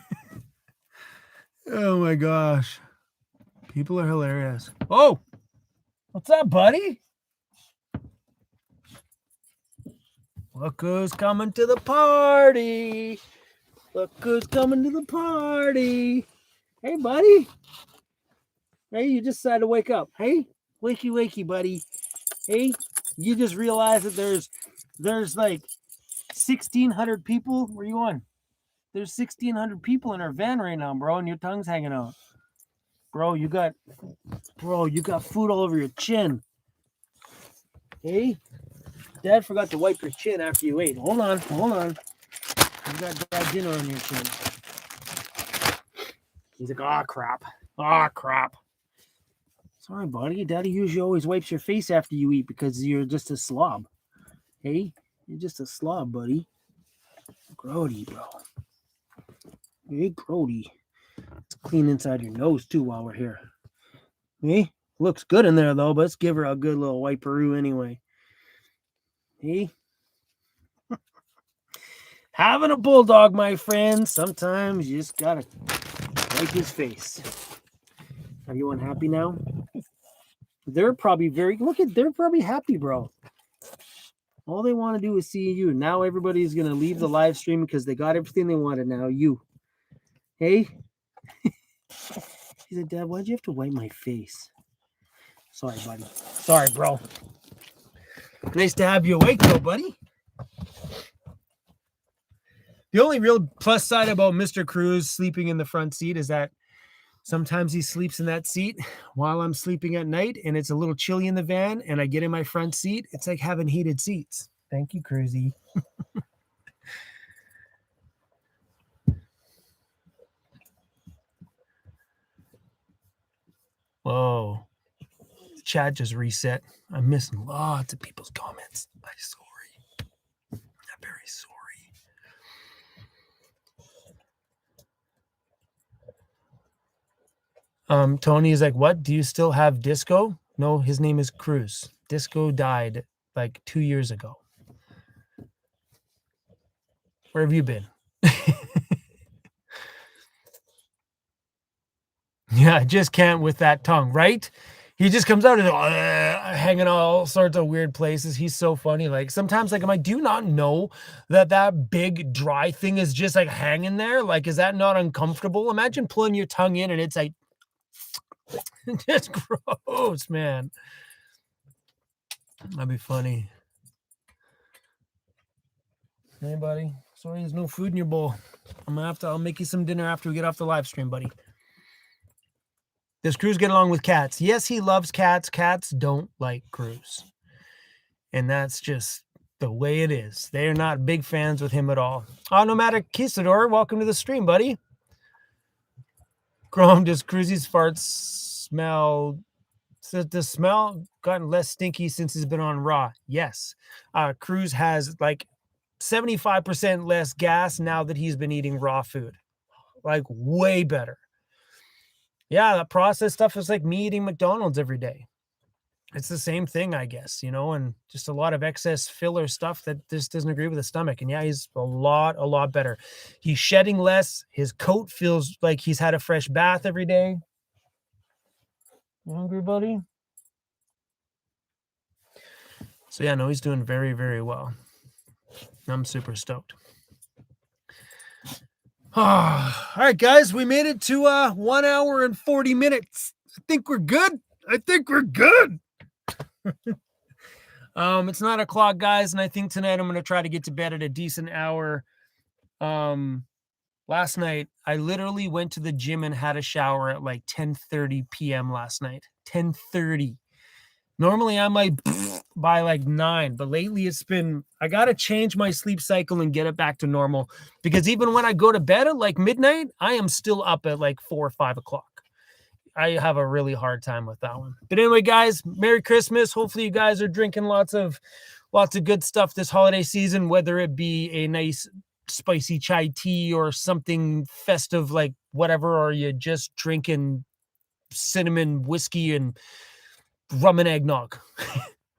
Oh my gosh. People are hilarious. Oh, what's up, buddy? Look who's coming to the party. Look who's coming to the party. Hey, buddy. Hey, you just decided to wake up. Hey, wakey, wakey, buddy. Hey, you just realized that there's like 1,600 people. Where you on? There's 1,600 people in our van right now, bro, and your tongue's hanging out. Bro, you got food all over your chin. Hey, Dad forgot to wipe your chin after you ate. Hold on. You got Dad dinner on your chin. He's like, oh crap. Sorry, buddy. Daddy usually always wipes your face after you eat because you're just a slob. Hey, you're just a slob, buddy. Grody, bro. Hey, Grody. Let's clean inside your nose, too, while we're here. Hey, looks good in there, though, but let's give her a good little wiperoo anyway. Hey. Having a bulldog, my friend. Sometimes you just gotta wipe his face. Are you unhappy now? They're probably they're probably happy, bro. All they want to do is see you. Now everybody's going to leave the live stream because they got everything they wanted now. You. Hey? He said, Dad, why'd you have to wipe my face? Sorry, buddy. Sorry, bro. Nice to have you awake, though, buddy. The only real plus side about Mr. CRUZ sleeping in the front seat is that sometimes he sleeps in that seat while I'm sleeping at night, and it's a little chilly in the van, and I get in my front seat. It's like having heated seats. Thank you, CRUZy. Whoa. The chat just reset. I'm missing lots of people's comments. I'm sorry. I'm very sorry. Tony is like, what? Do you still have Disco? No, his name is CRUZ. Disco died like 2 years ago. Where have you been? Yeah, I just can't with that tongue, right? He just comes out and hanging all sorts of weird places. He's so funny. Like sometimes, like, I'm like, do you not know that big dry thing is just like hanging there? Like, is that not uncomfortable? Imagine pulling your tongue in and it's like just gross, man. That'd be funny. Hey, buddy. Sorry, there's no food in your bowl. I'll make you some dinner after we get off the live stream, buddy. Does CRUZ get along with cats? Yes, he loves cats. Cats don't like CRUZ. And that's just the way it is. They're not big fans with him at all. Nomadic Kisador, welcome to the stream, buddy. Chrome, does CRUZ's farts smell? Does the smell gotten less stinky since he's been on Raw? Yes. CRUZ has like 75% less gas now that he's been eating raw food. Like way better. Yeah, that processed stuff is like me eating McDonald's every day. It's the same thing, I guess, and just a lot of excess filler stuff that just doesn't agree with the stomach. And yeah, he's a lot better. He's shedding less. His coat feels like he's had a fresh bath every day. You hungry, buddy? So yeah, no, he's doing very, very well. I'm super stoked. All right, guys, we made it to 1 hour and 40 minutes. I think we're good. It's 9 o'clock, guys, and I think tonight I'm going to try to get to bed at a decent hour. Last night, I literally went to the gym and had a shower at like 10:30 p.m. last night. 10:30. Normally I'm like by like 9, but lately it's been, I got to change my sleep cycle and get it back to normal, because even when I go to bed at like midnight, I am still up at like 4 or 5 o'clock. I have a really hard time with that one. But anyway, guys, Merry Christmas. Hopefully you guys are drinking lots of good stuff this holiday season, whether it be a nice spicy chai tea or something festive like whatever, or you just drinking cinnamon whiskey and rum and eggnog.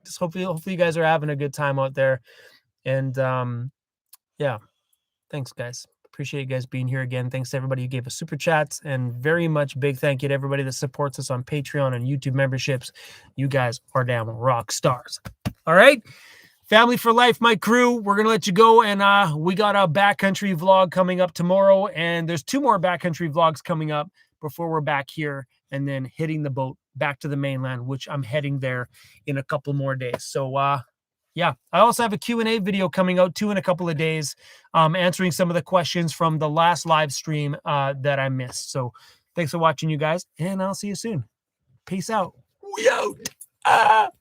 Just hopefully you guys are having a good time out there. And yeah, thanks, guys. Appreciate you guys being here again. Thanks to everybody who gave us super chats, and very much big thank you to everybody that supports us on Patreon and YouTube memberships. You guys are damn rock stars. All right, family for life, my crew. We're gonna let you go, and we got a backcountry vlog coming up tomorrow, and there's 2 more backcountry vlogs coming up before we're back here and then hitting the boat back to the mainland, which I'm heading there in a couple more days. So yeah, I also have a Q&A video coming out too in a couple of days, answering some of the questions from the last live stream that I missed. So thanks for watching, you guys, and I'll see you soon. Peace out. We out.